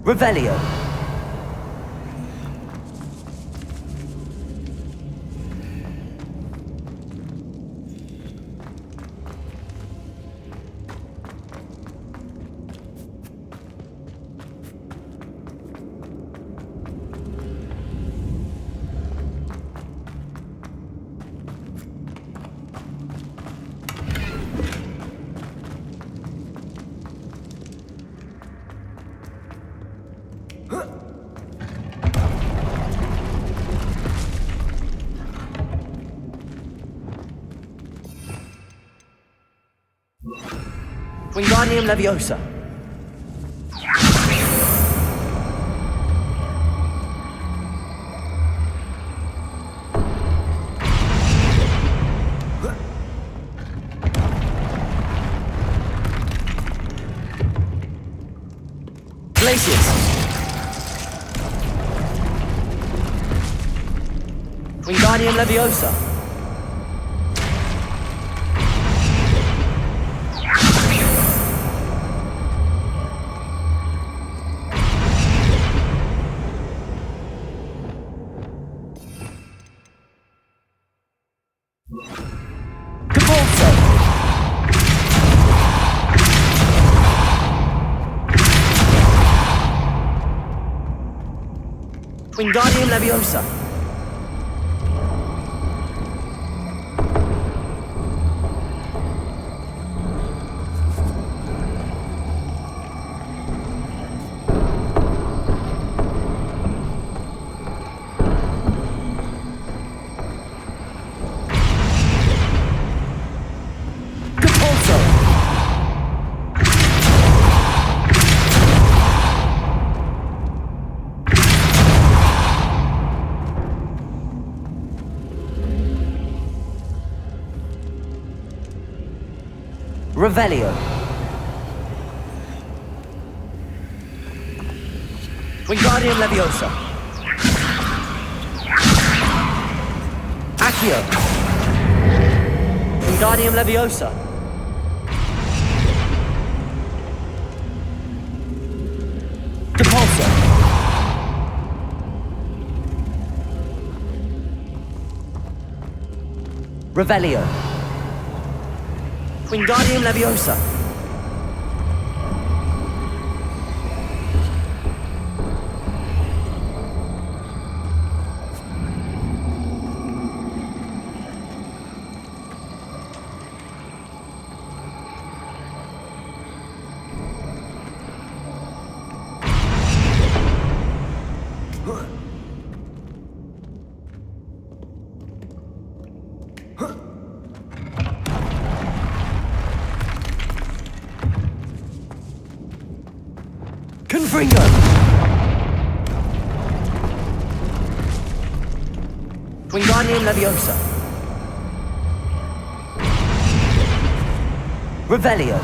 Revelio. Wingardium Leviosa. Glacius. Wingardium Leviosa. Wingardium Leviosa. Revelio. Wingardium Leviosa. Accio. Wingardium Leviosa. Depulso. Revelio. Wingardium Leviosa. Confringo. Wingardium Leviosa. Revelio.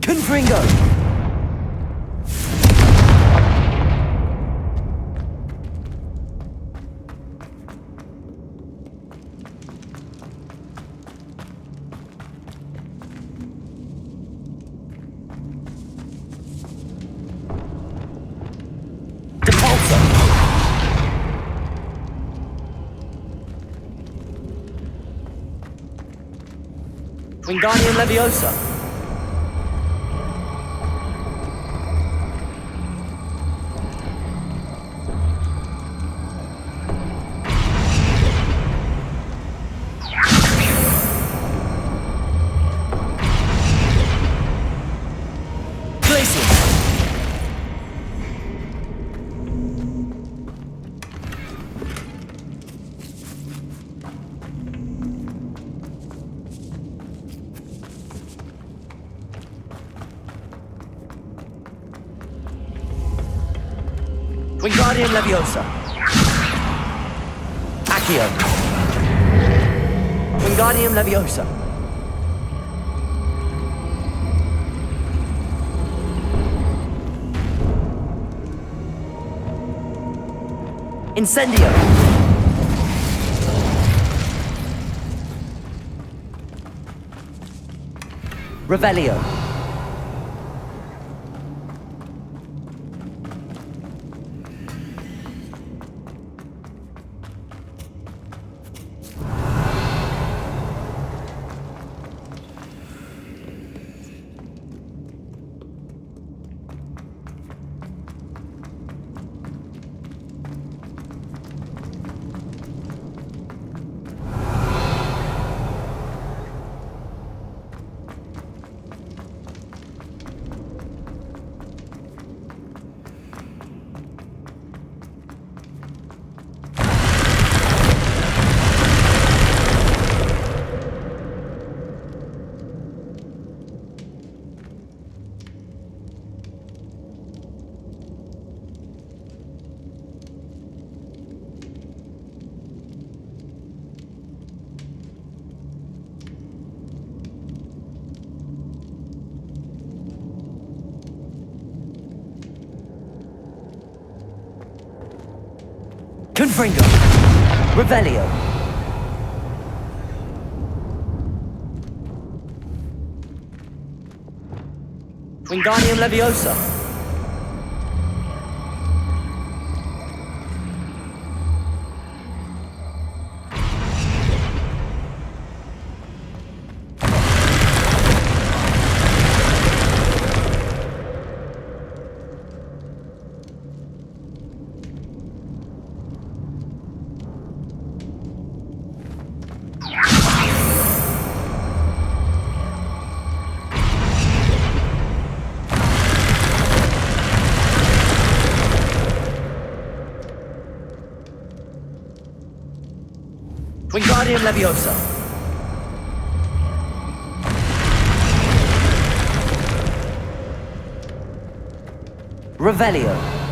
Confringo. Wingardium Leviosa. Wingardium Leviosa. Accio. Wingardium Leviosa. Incendio. Revelio. Confringo. Revelio. Wingardium Leviosa. Wingardium Leviosa. Revelio.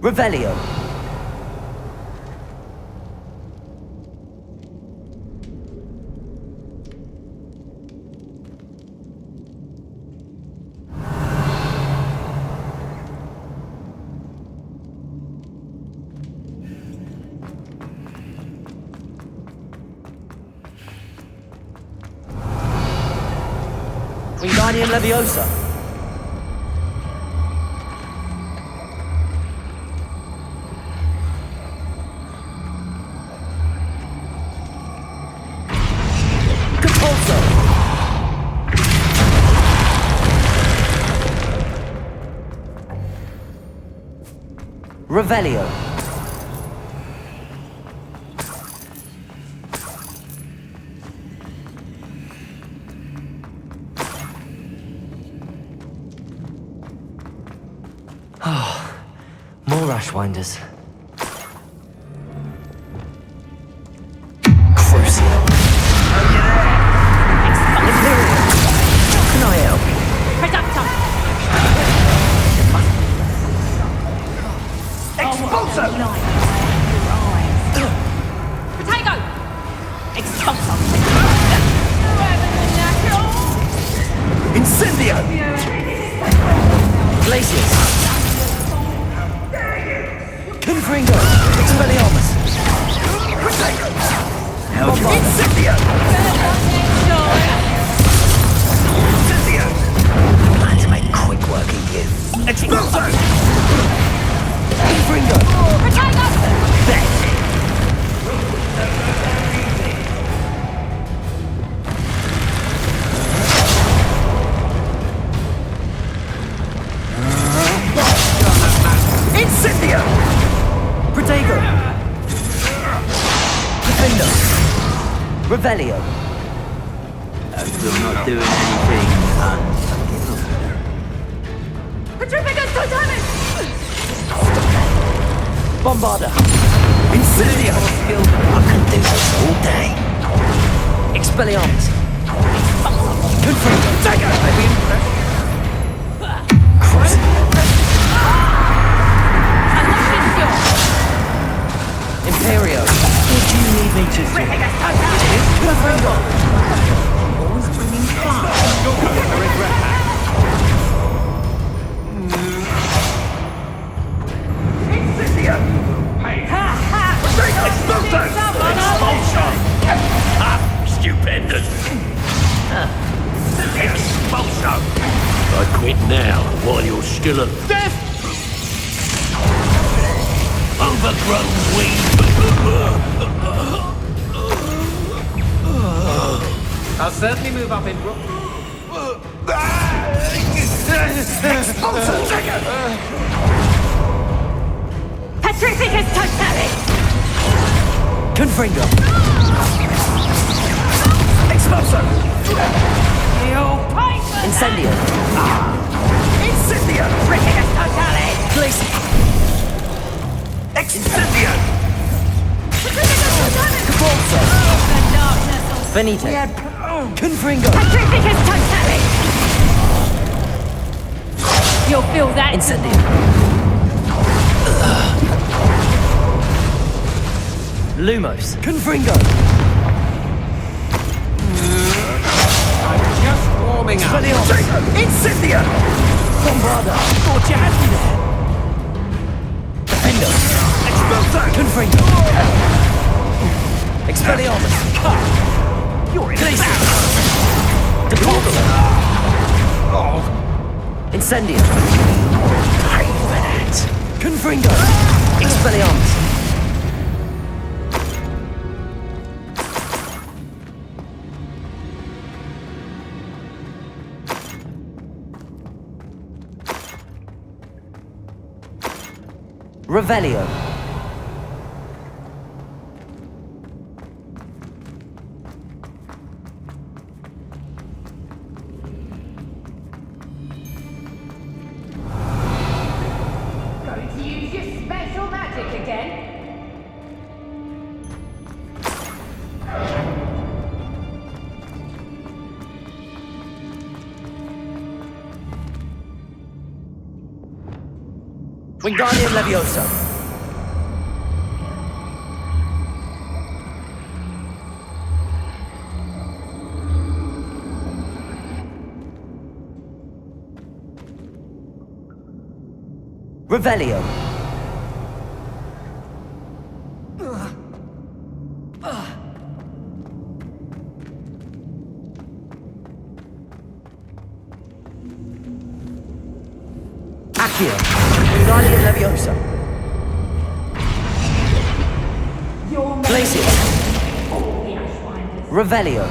Revelio. Wingardium Leviosa. Revelio. Oh, more Ashwinders. Crucio. Imperial. How can I help? Expulso! Potato! Expulso! Incendio! Glacius! Confringo! Expelliarmus! Incendio! Incendio! Plan to make quick work of you. Expulso! Confringo! Potato! That's it! Revelio. As we're not doing anything unforgivable. Petrificus totalis! Bombarda. Incendio. I could do this all day. Expelliarmus. Confringo. Take it! Imperio. What do you need me to do? Confringo. Always bringing fun. I regret that. Incendio! Hey! Expulsion! Stupendous! Expulsion! I quit now, while you're still a death! Overgrown weed! I'll certainly move up in Brook. Expulsion! Petrificus totalis! Confringo. Expulsion! You paper! Incendio. Incendio! Petrificus totalis! Glacier. Incendio! Petrificus totalis! Cabalso. The darkness will... Benito. Confringo. Petrificus totalis! You'll feel that... Incendio. Lumos. Confringo. I'm just warming up. Incendio! Bombarda. Thought you had me there. Defendo. Expulsion! Confringo. Expelliarmus. You're in Glacier. Deporto. Incendio. Pay for that! Confringo. Expelliarmus. Revelio. Going to use your special magic again? Wingardium Leviosa. Revelio. Accio. Wingardium Leviosa. Glacier. Revelio.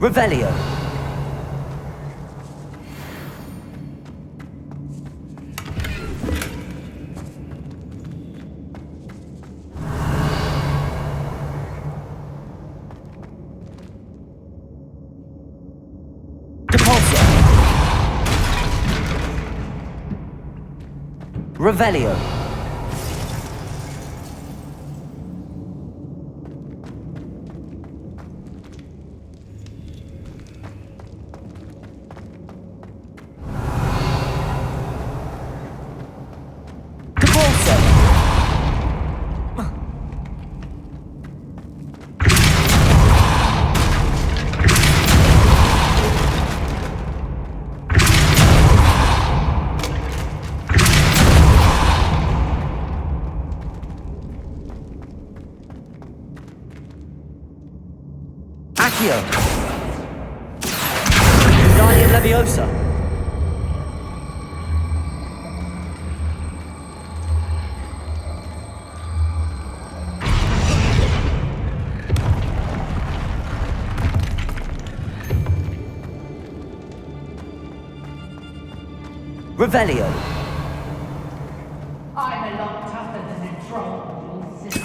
Revelio. Depulso. Revelio. Accio! Wingardium Leviosa! Revelio! I'm a lot tougher than a troll, you'll see.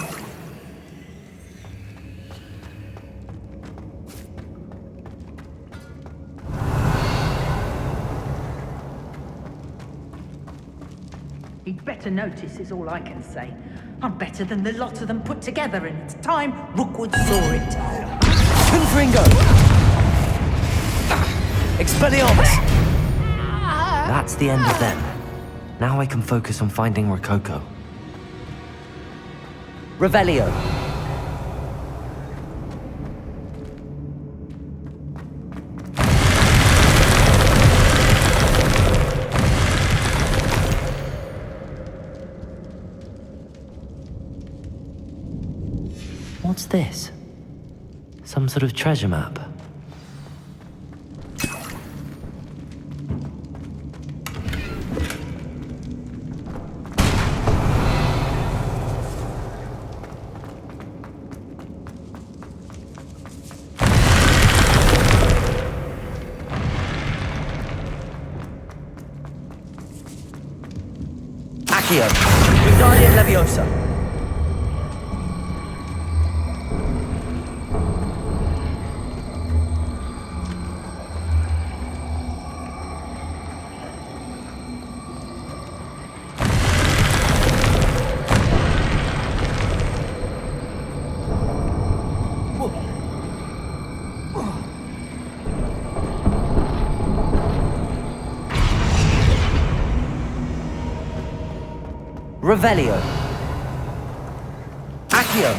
He'd better notice is all I can say. I'm better than the lot of them put together, and it's time Rookwood saw it. Confringo! Expelliarmus! That's the end of them. Now I can focus on finding Rococo. Revelio! What's this? Some sort of treasure map. Accio! Wingardium Leviosa! Revelio. Accio.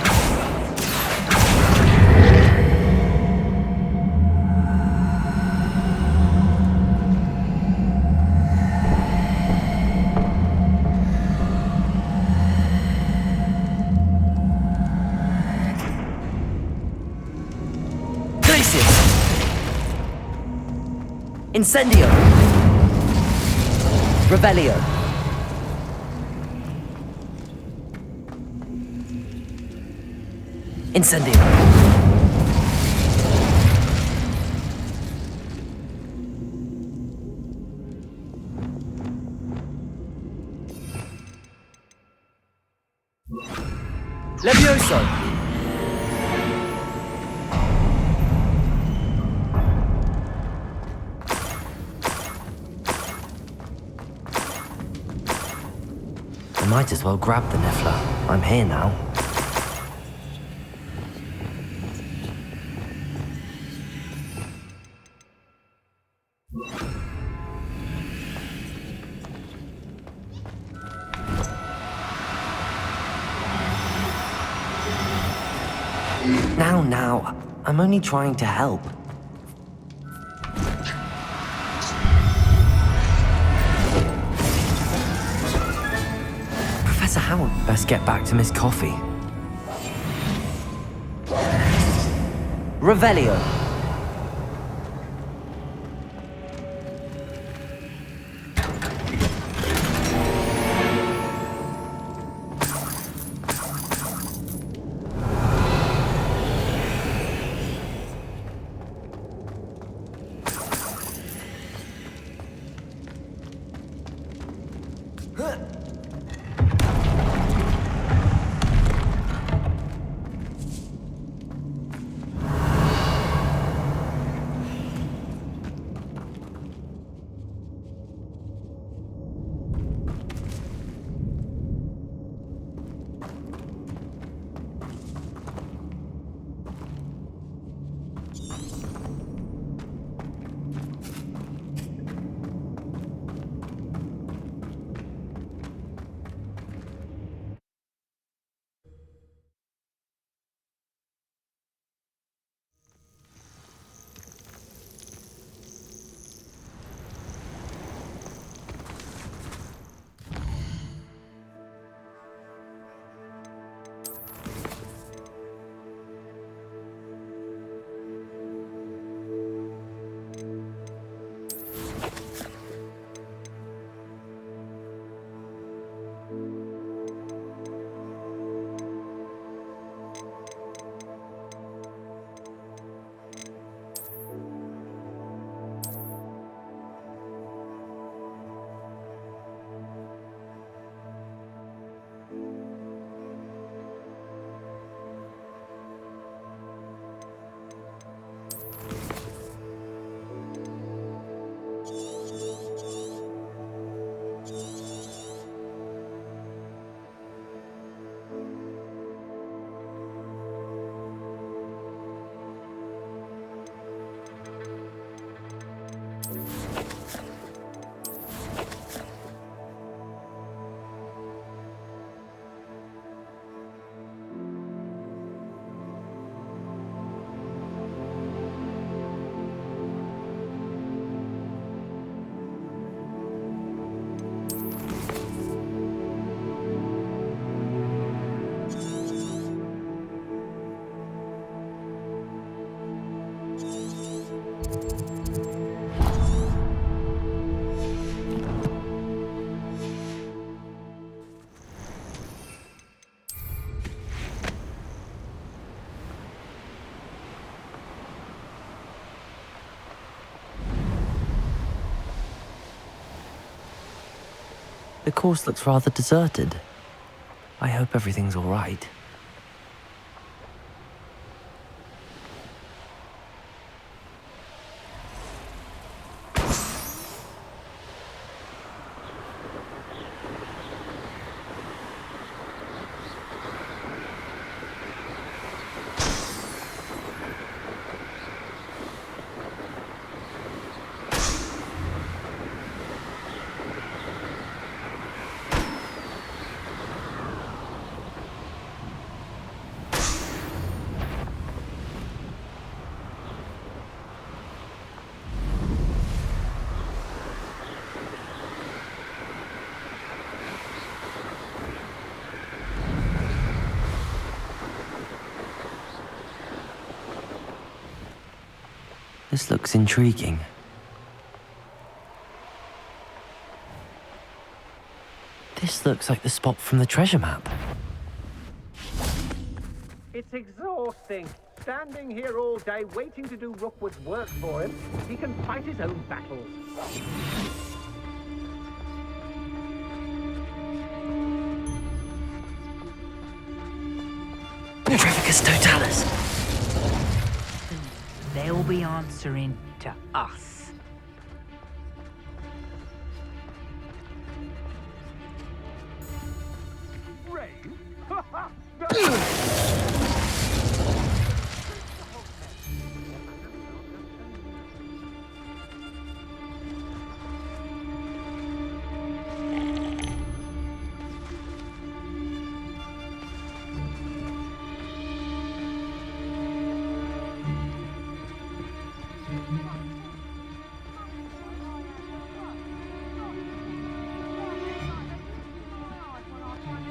Glacius. Incendio. Revelio. Incendio. Levioso. I might as well grab the Niffler. I'm here now. Now, I'm only trying to help. Professor Howard best get back to Miss Coffee. Revelio. The course looks rather deserted. I hope everything's all right. This looks intriguing. This looks like the spot from the treasure map. It's exhausting. Standing here all day waiting to do Rookwood's work for him. He can fight his own battles. Petrificus Totalis. They'll be answering to us.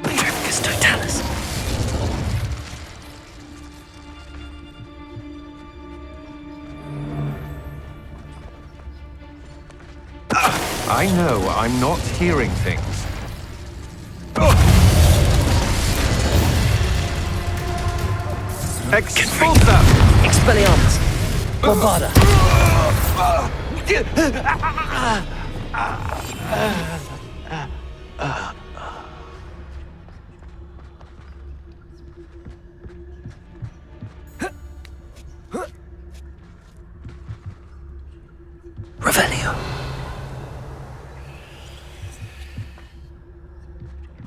Petrificus Totalis. I know I'm not hearing things. Expulsa! Expelliarmus! Bombarda! Revelio!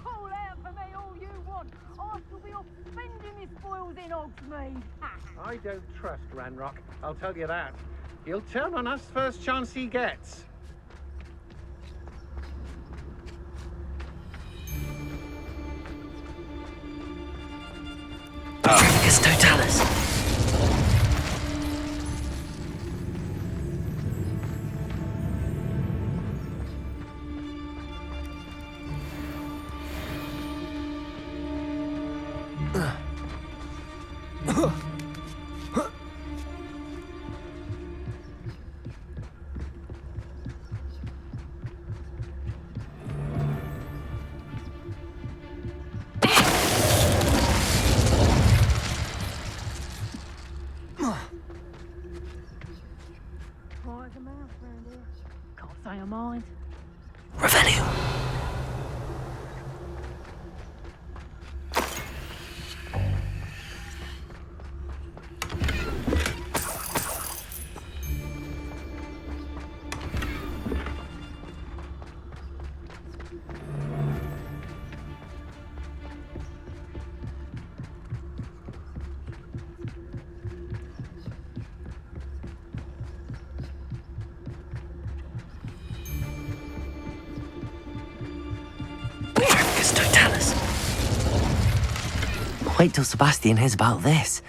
Call out for me all you want. I shall be off spending my spoils in Hogsmeade. I don't trust Ranrock, I'll tell you that. He'll turn on us first chance he gets. Petrificus Totalis. Quiet the mouth round here. Can't say I mind. Revelio! Petrificus Totalis. Wait till Sebastian hears about this.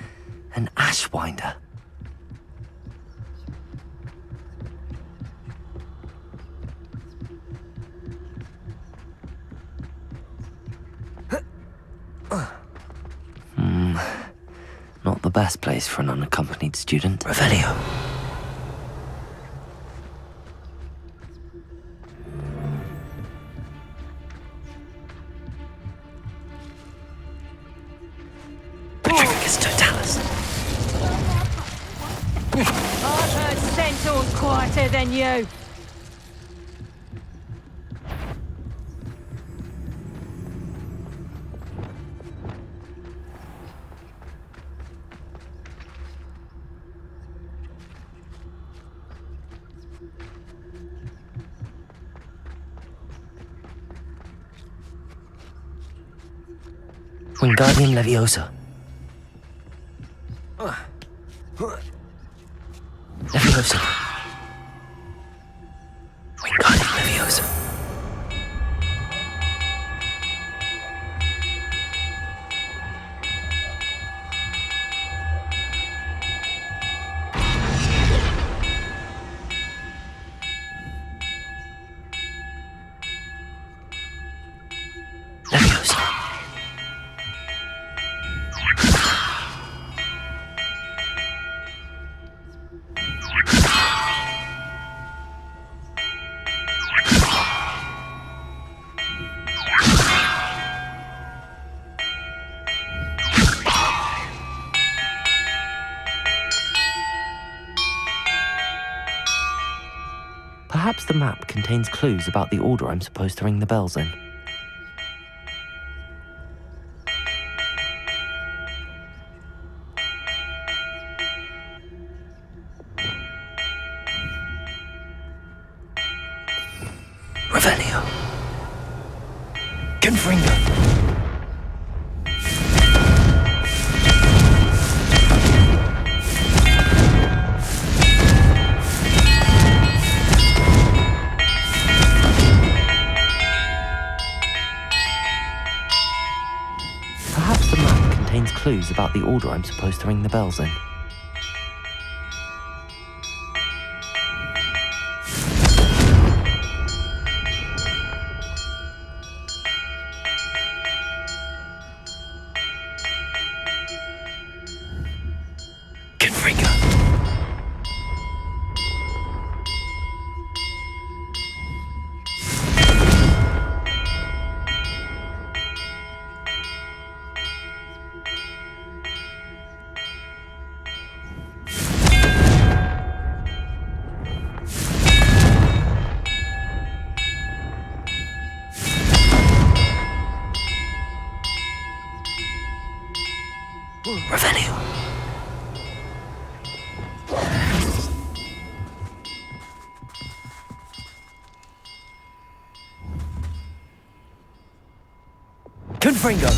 An Ashwinder. Not the best place for an unaccompanied student. Revelio. Petrificus Totalis. I've heard Centaur's quieter than you. Wingardium Leviosa. Leviosa. Wingardium Leviosa. Perhaps the map contains clues about the order I'm supposed to ring the bells in. Revelio. Confringo. Clues about the order I'm supposed to ring the bells in. Revelio. Confringo.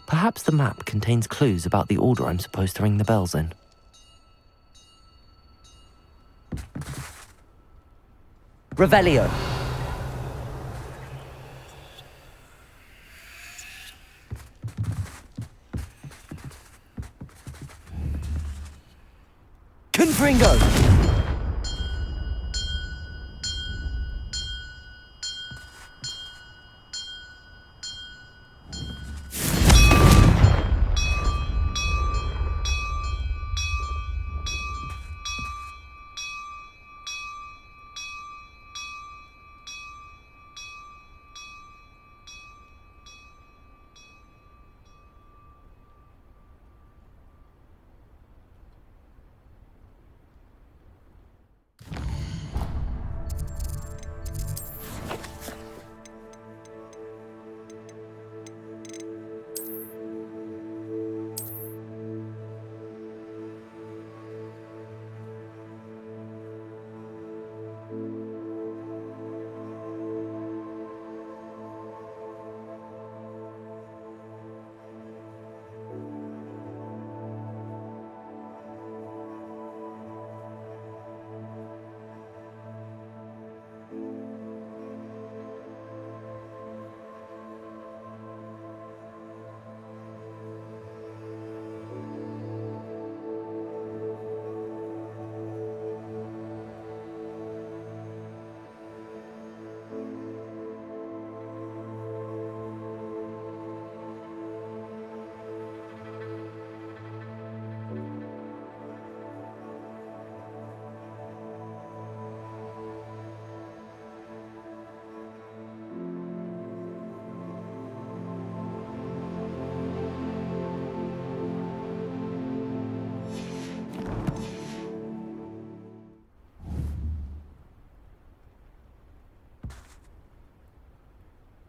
Perhaps the map contains clues about the order I'm supposed to ring the bells in. Revelio. Confringo.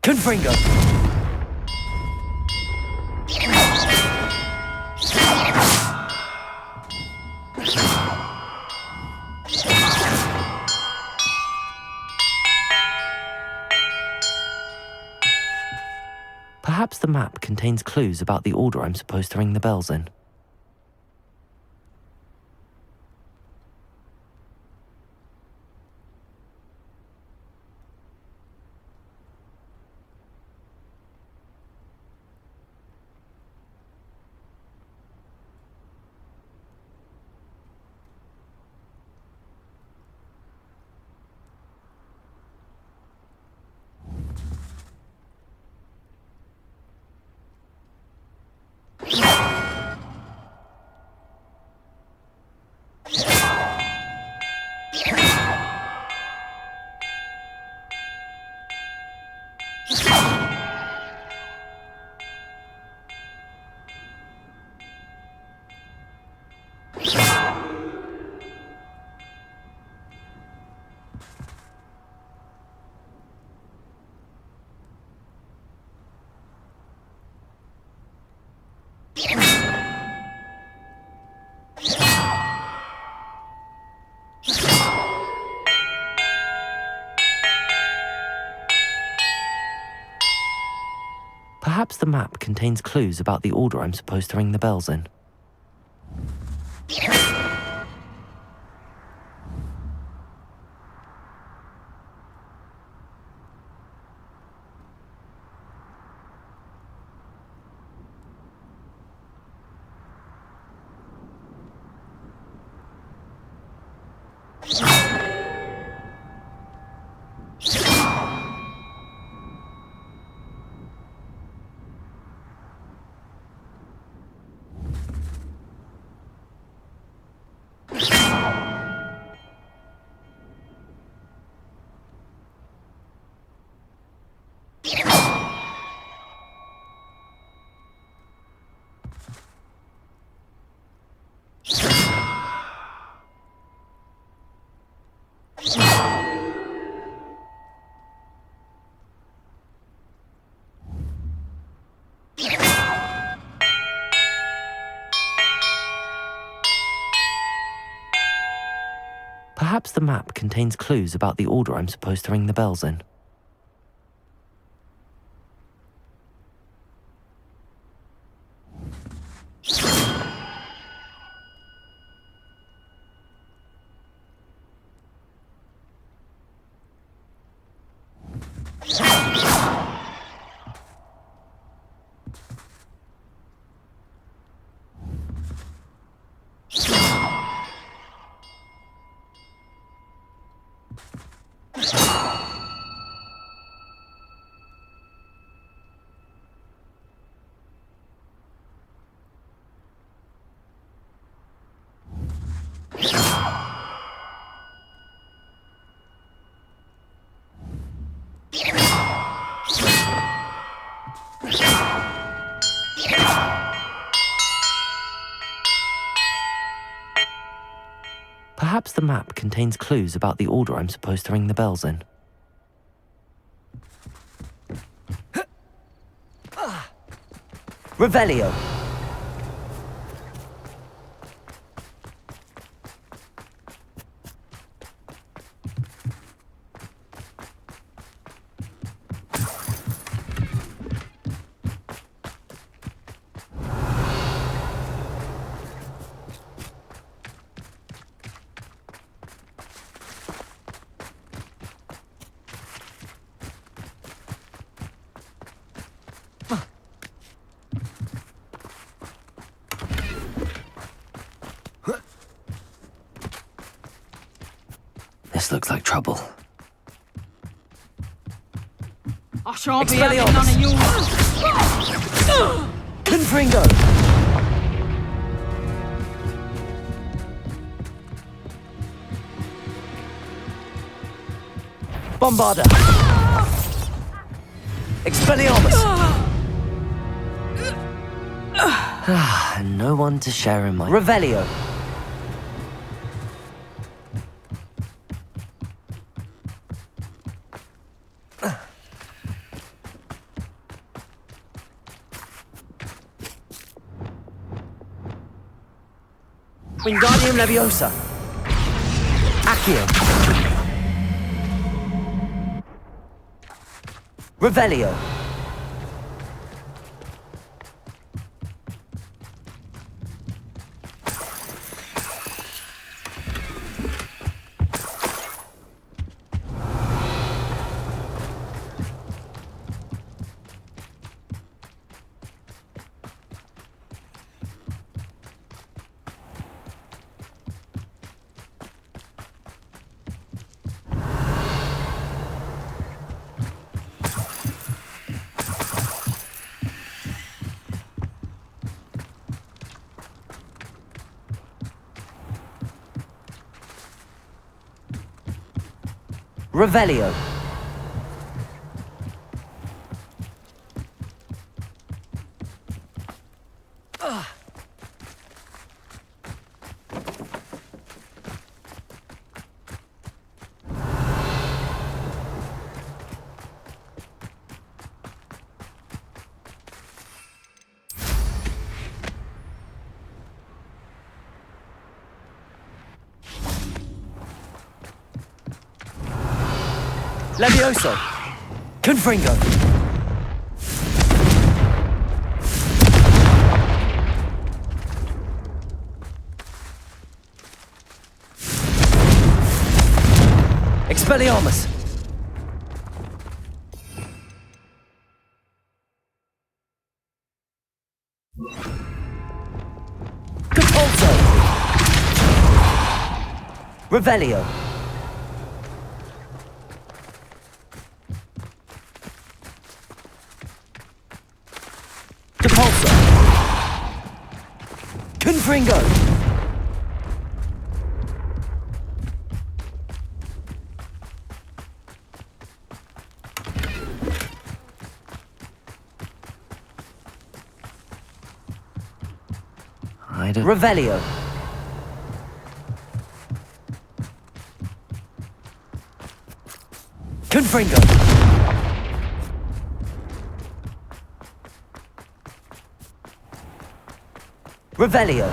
Confringo. Perhaps the map contains clues about the order I'm supposed to ring the bells in. Perhaps the map contains clues about the order I'm supposed to ring the bells in. Perhaps the map contains clues about the order I'm supposed to ring the bells in. Perhaps the map contains clues about the order I'm supposed to ring the bells in. Revelio. This looks like trouble. I shan't be having none of yours. Confringo! Bombarda! Expelliarmus! No one to share in my... Revelio! Wingardium Leviosa. Accio. Revelio. Revelio. Levioso! Confringo! Expelliarmus! Compulso! Revelio! Compulso! Confringo! Revelio! Confringo! Revelio!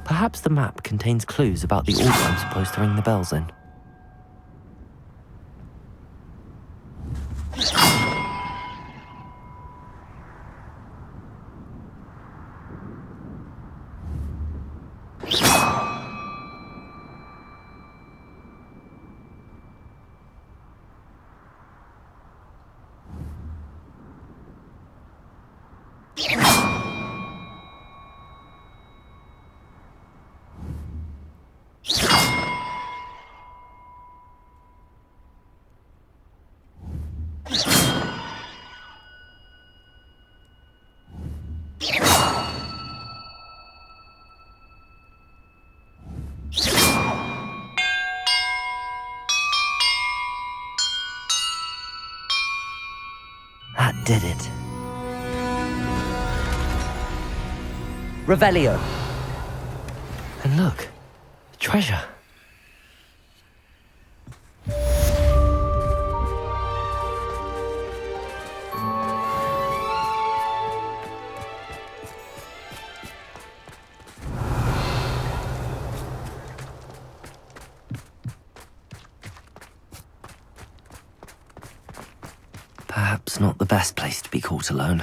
Perhaps the map contains clues about the order I'm supposed to ring the bells in. That did it. Revelio. And look, treasure. Perhaps not the best place to be caught alone.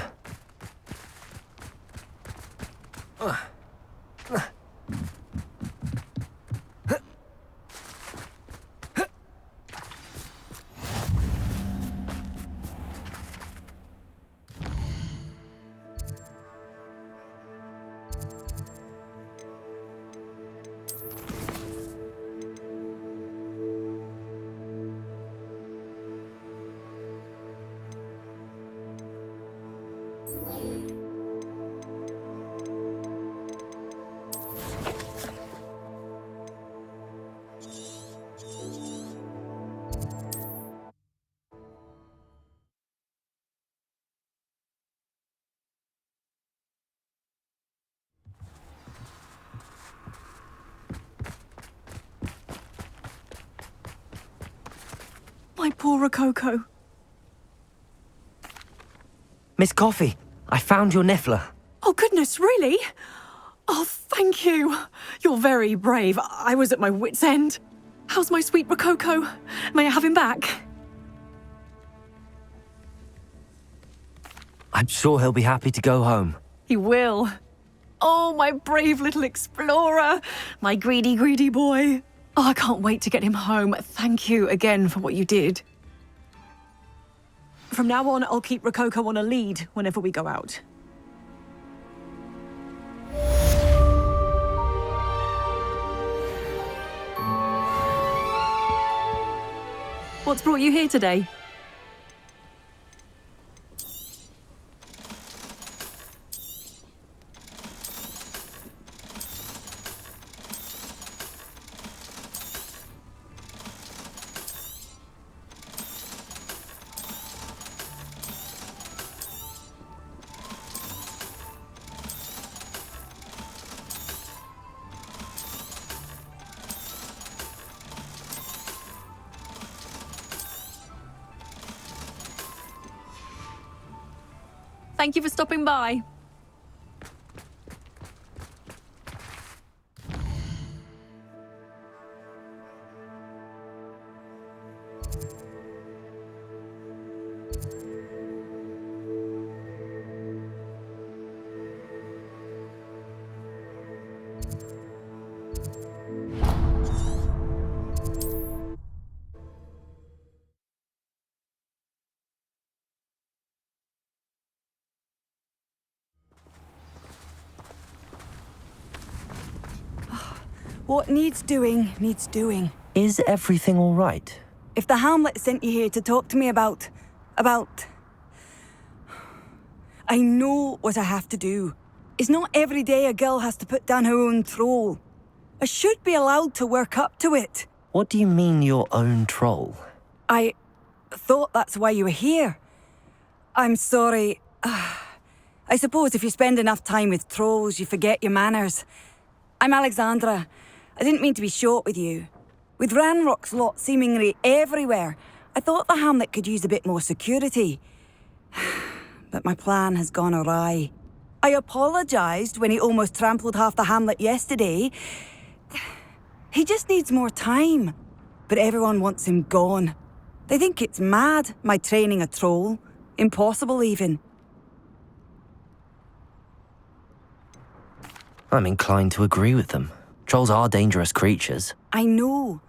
poor Rococo. Miss Coffee, I found your niffler. Oh, goodness, really? Oh, thank you. You're very brave. I was at my wit's end. How's my sweet Rococo? May I have him back? I'm sure he'll be happy to go home. He will. Oh, my brave little explorer. My greedy, greedy boy. Oh, I can't wait to get him home. Thank you again for what you did. From now on, I'll keep Rococo on a lead whenever we go out. What's brought you here today? Thank you for stopping by. What needs doing, needs doing. Is everything all right? If the Hamlet sent you here to talk to me about... I know what I have to do. It's not every day a girl has to put down her own troll. I should be allowed to work up to it. What do you mean, your own troll? I thought that's why you were here. I'm sorry. I suppose if you spend enough time with trolls, you forget your manners. I'm Alexandra. I didn't mean to be short with you. With Ranrock's lot seemingly everywhere, I thought the Hamlet could use a bit more security. But my plan has gone awry. I apologised when he almost trampled half the Hamlet yesterday. He just needs more time. But everyone wants him gone. They think it's mad, my training a troll. Impossible, even. I'm inclined to agree with them. Trolls are dangerous creatures. I know.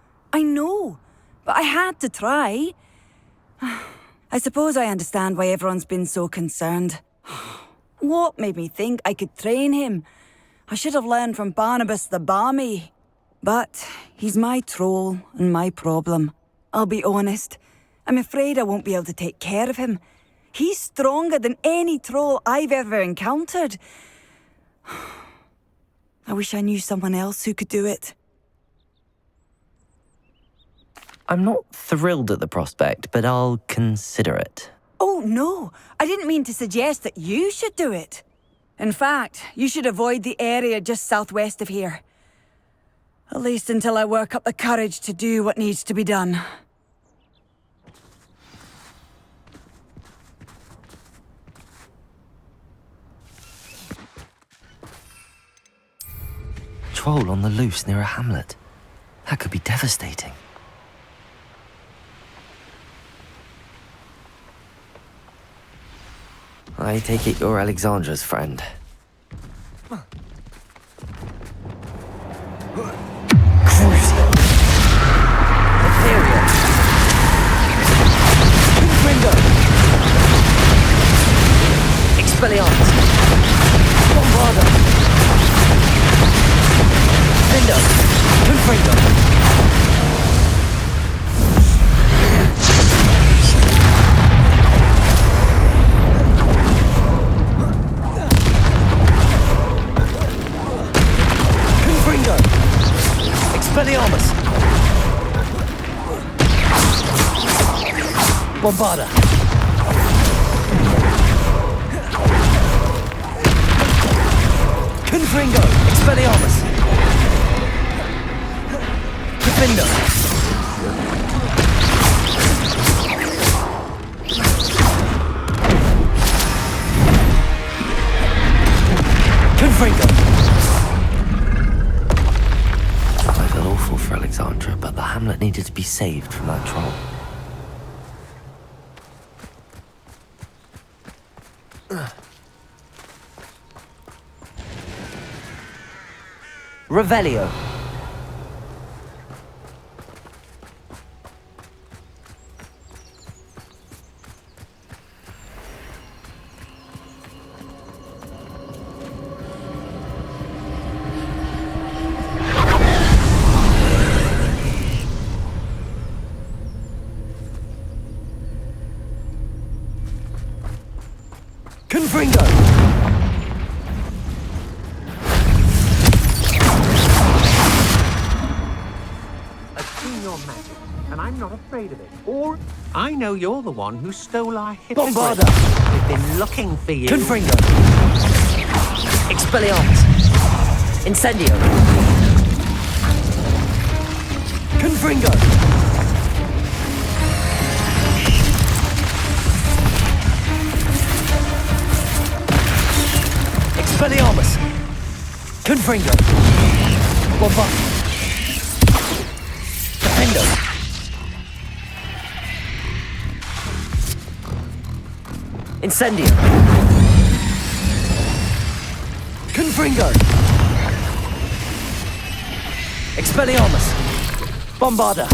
But I had to try. I suppose I understand why everyone's been so concerned. What made me think I could train him? I should have learned from Barnabas the Barmy. But he's my troll and my problem. I'll be honest. I'm afraid I won't be able to take care of him. He's stronger than any troll I've ever encountered. I wish I knew someone else who could do it. I'm not thrilled at the prospect, but I'll consider it. Oh, no. I didn't mean to suggest that you should do it. In fact, you should avoid the area just southwest of here. At least until I work up the courage to do what needs to be done. Troll on the loose near a hamlet. That could be devastating. I take it you're Alexandra's friend. Expelliarmus! Bombarda! Cinder! Confringo! Confringo! Expelliarmus! Bombarda! Confringo! Expelliarmus! Defender! that needed to be saved from that troll. Revelio. Confringo! I've seen your magic, and I'm not afraid of it. Or I know you're the one who stole our hippogriff. Bombarda! We've been looking for you. Confringo! Expelliarmus! Incendio! Confringo! Expelliarmus! Confringo! Bombard! Defendo! Incendio! Confringo! Expelliarmus! Bombarda!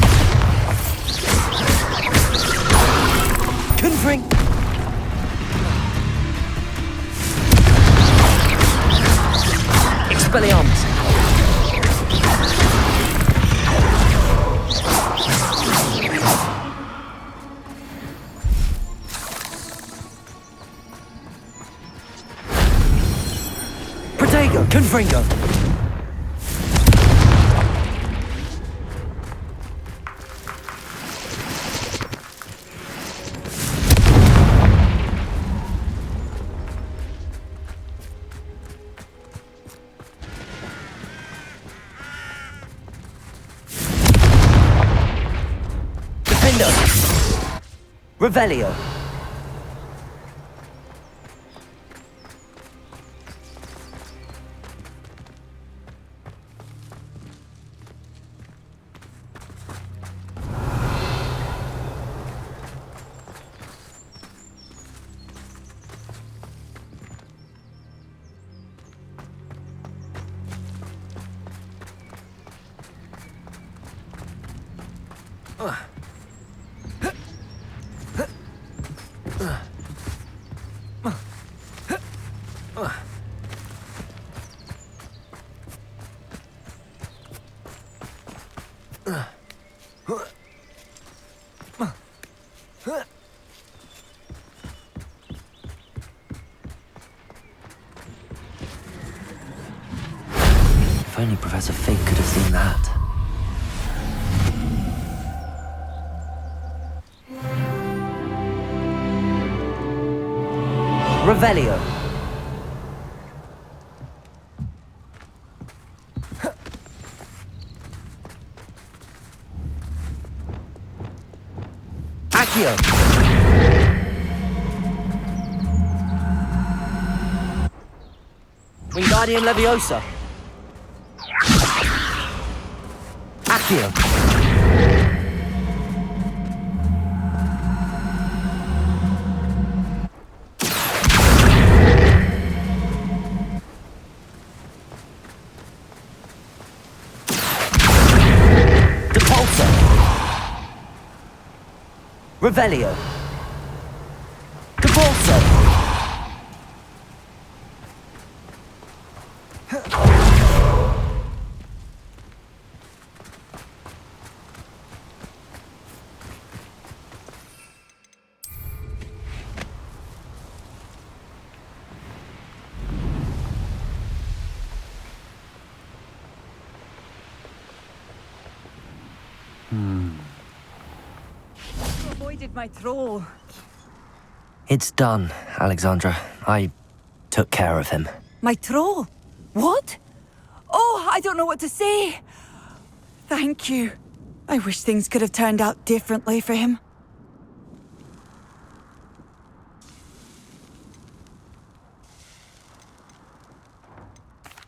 Confring! Expelliarmus! Protego! Confringo! Revelio. If only Professor Fig could have seen that. Revelio. Accio. Wingardium Leviosa. Accio. Depulso. Revelio. Depulso. Avoided my troll. It's done, Alexandra. I took care of him. My troll? What? Oh, I don't know what to say. Thank you. I wish things could have turned out differently for him.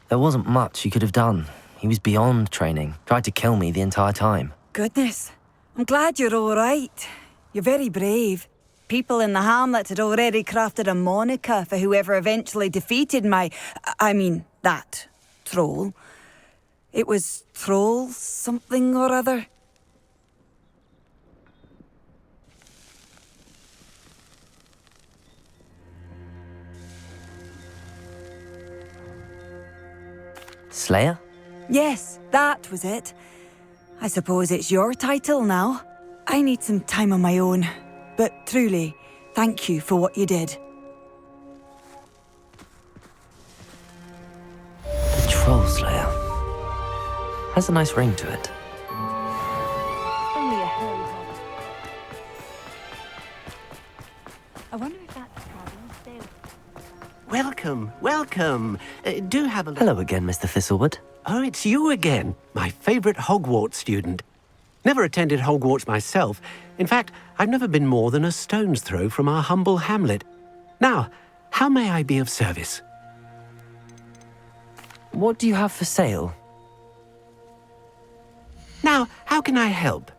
There wasn't much you could have done. He was beyond training. Tried to kill me the entire time. goodness. I'm glad you're all right. You're very brave. People in the hamlet had already crafted a moniker for whoever eventually defeated that troll. It was Troll something or other. Slayer? Yes, that was it. I suppose it's your title now. I need some time on my own. But truly, thank you for what you did. The Troll Slayer. Has a nice ring to it. Only a hairy hobbit. I wonder if that's Carvin's still. Welcome, welcome. Do have a look. Hello again, Mr. Thistlewood. Oh, it's you again, my favourite Hogwarts student. Never attended Hogwarts myself. In fact, I've never been more than a stone's throw from our humble hamlet. Now, how may I be of service? What do you have for sale? Now, how can I help?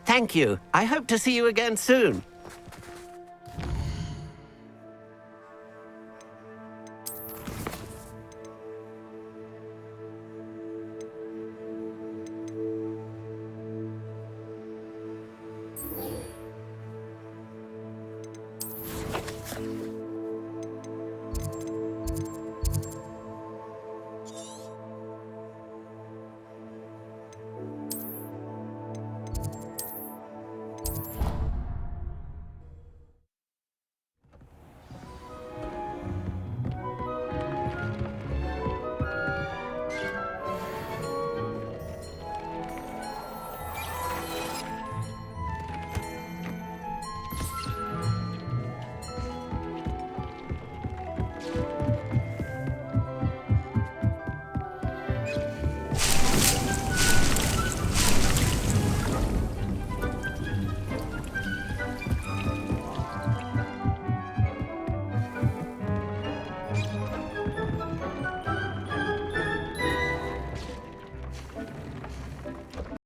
Thank you. I hope to see you again soon.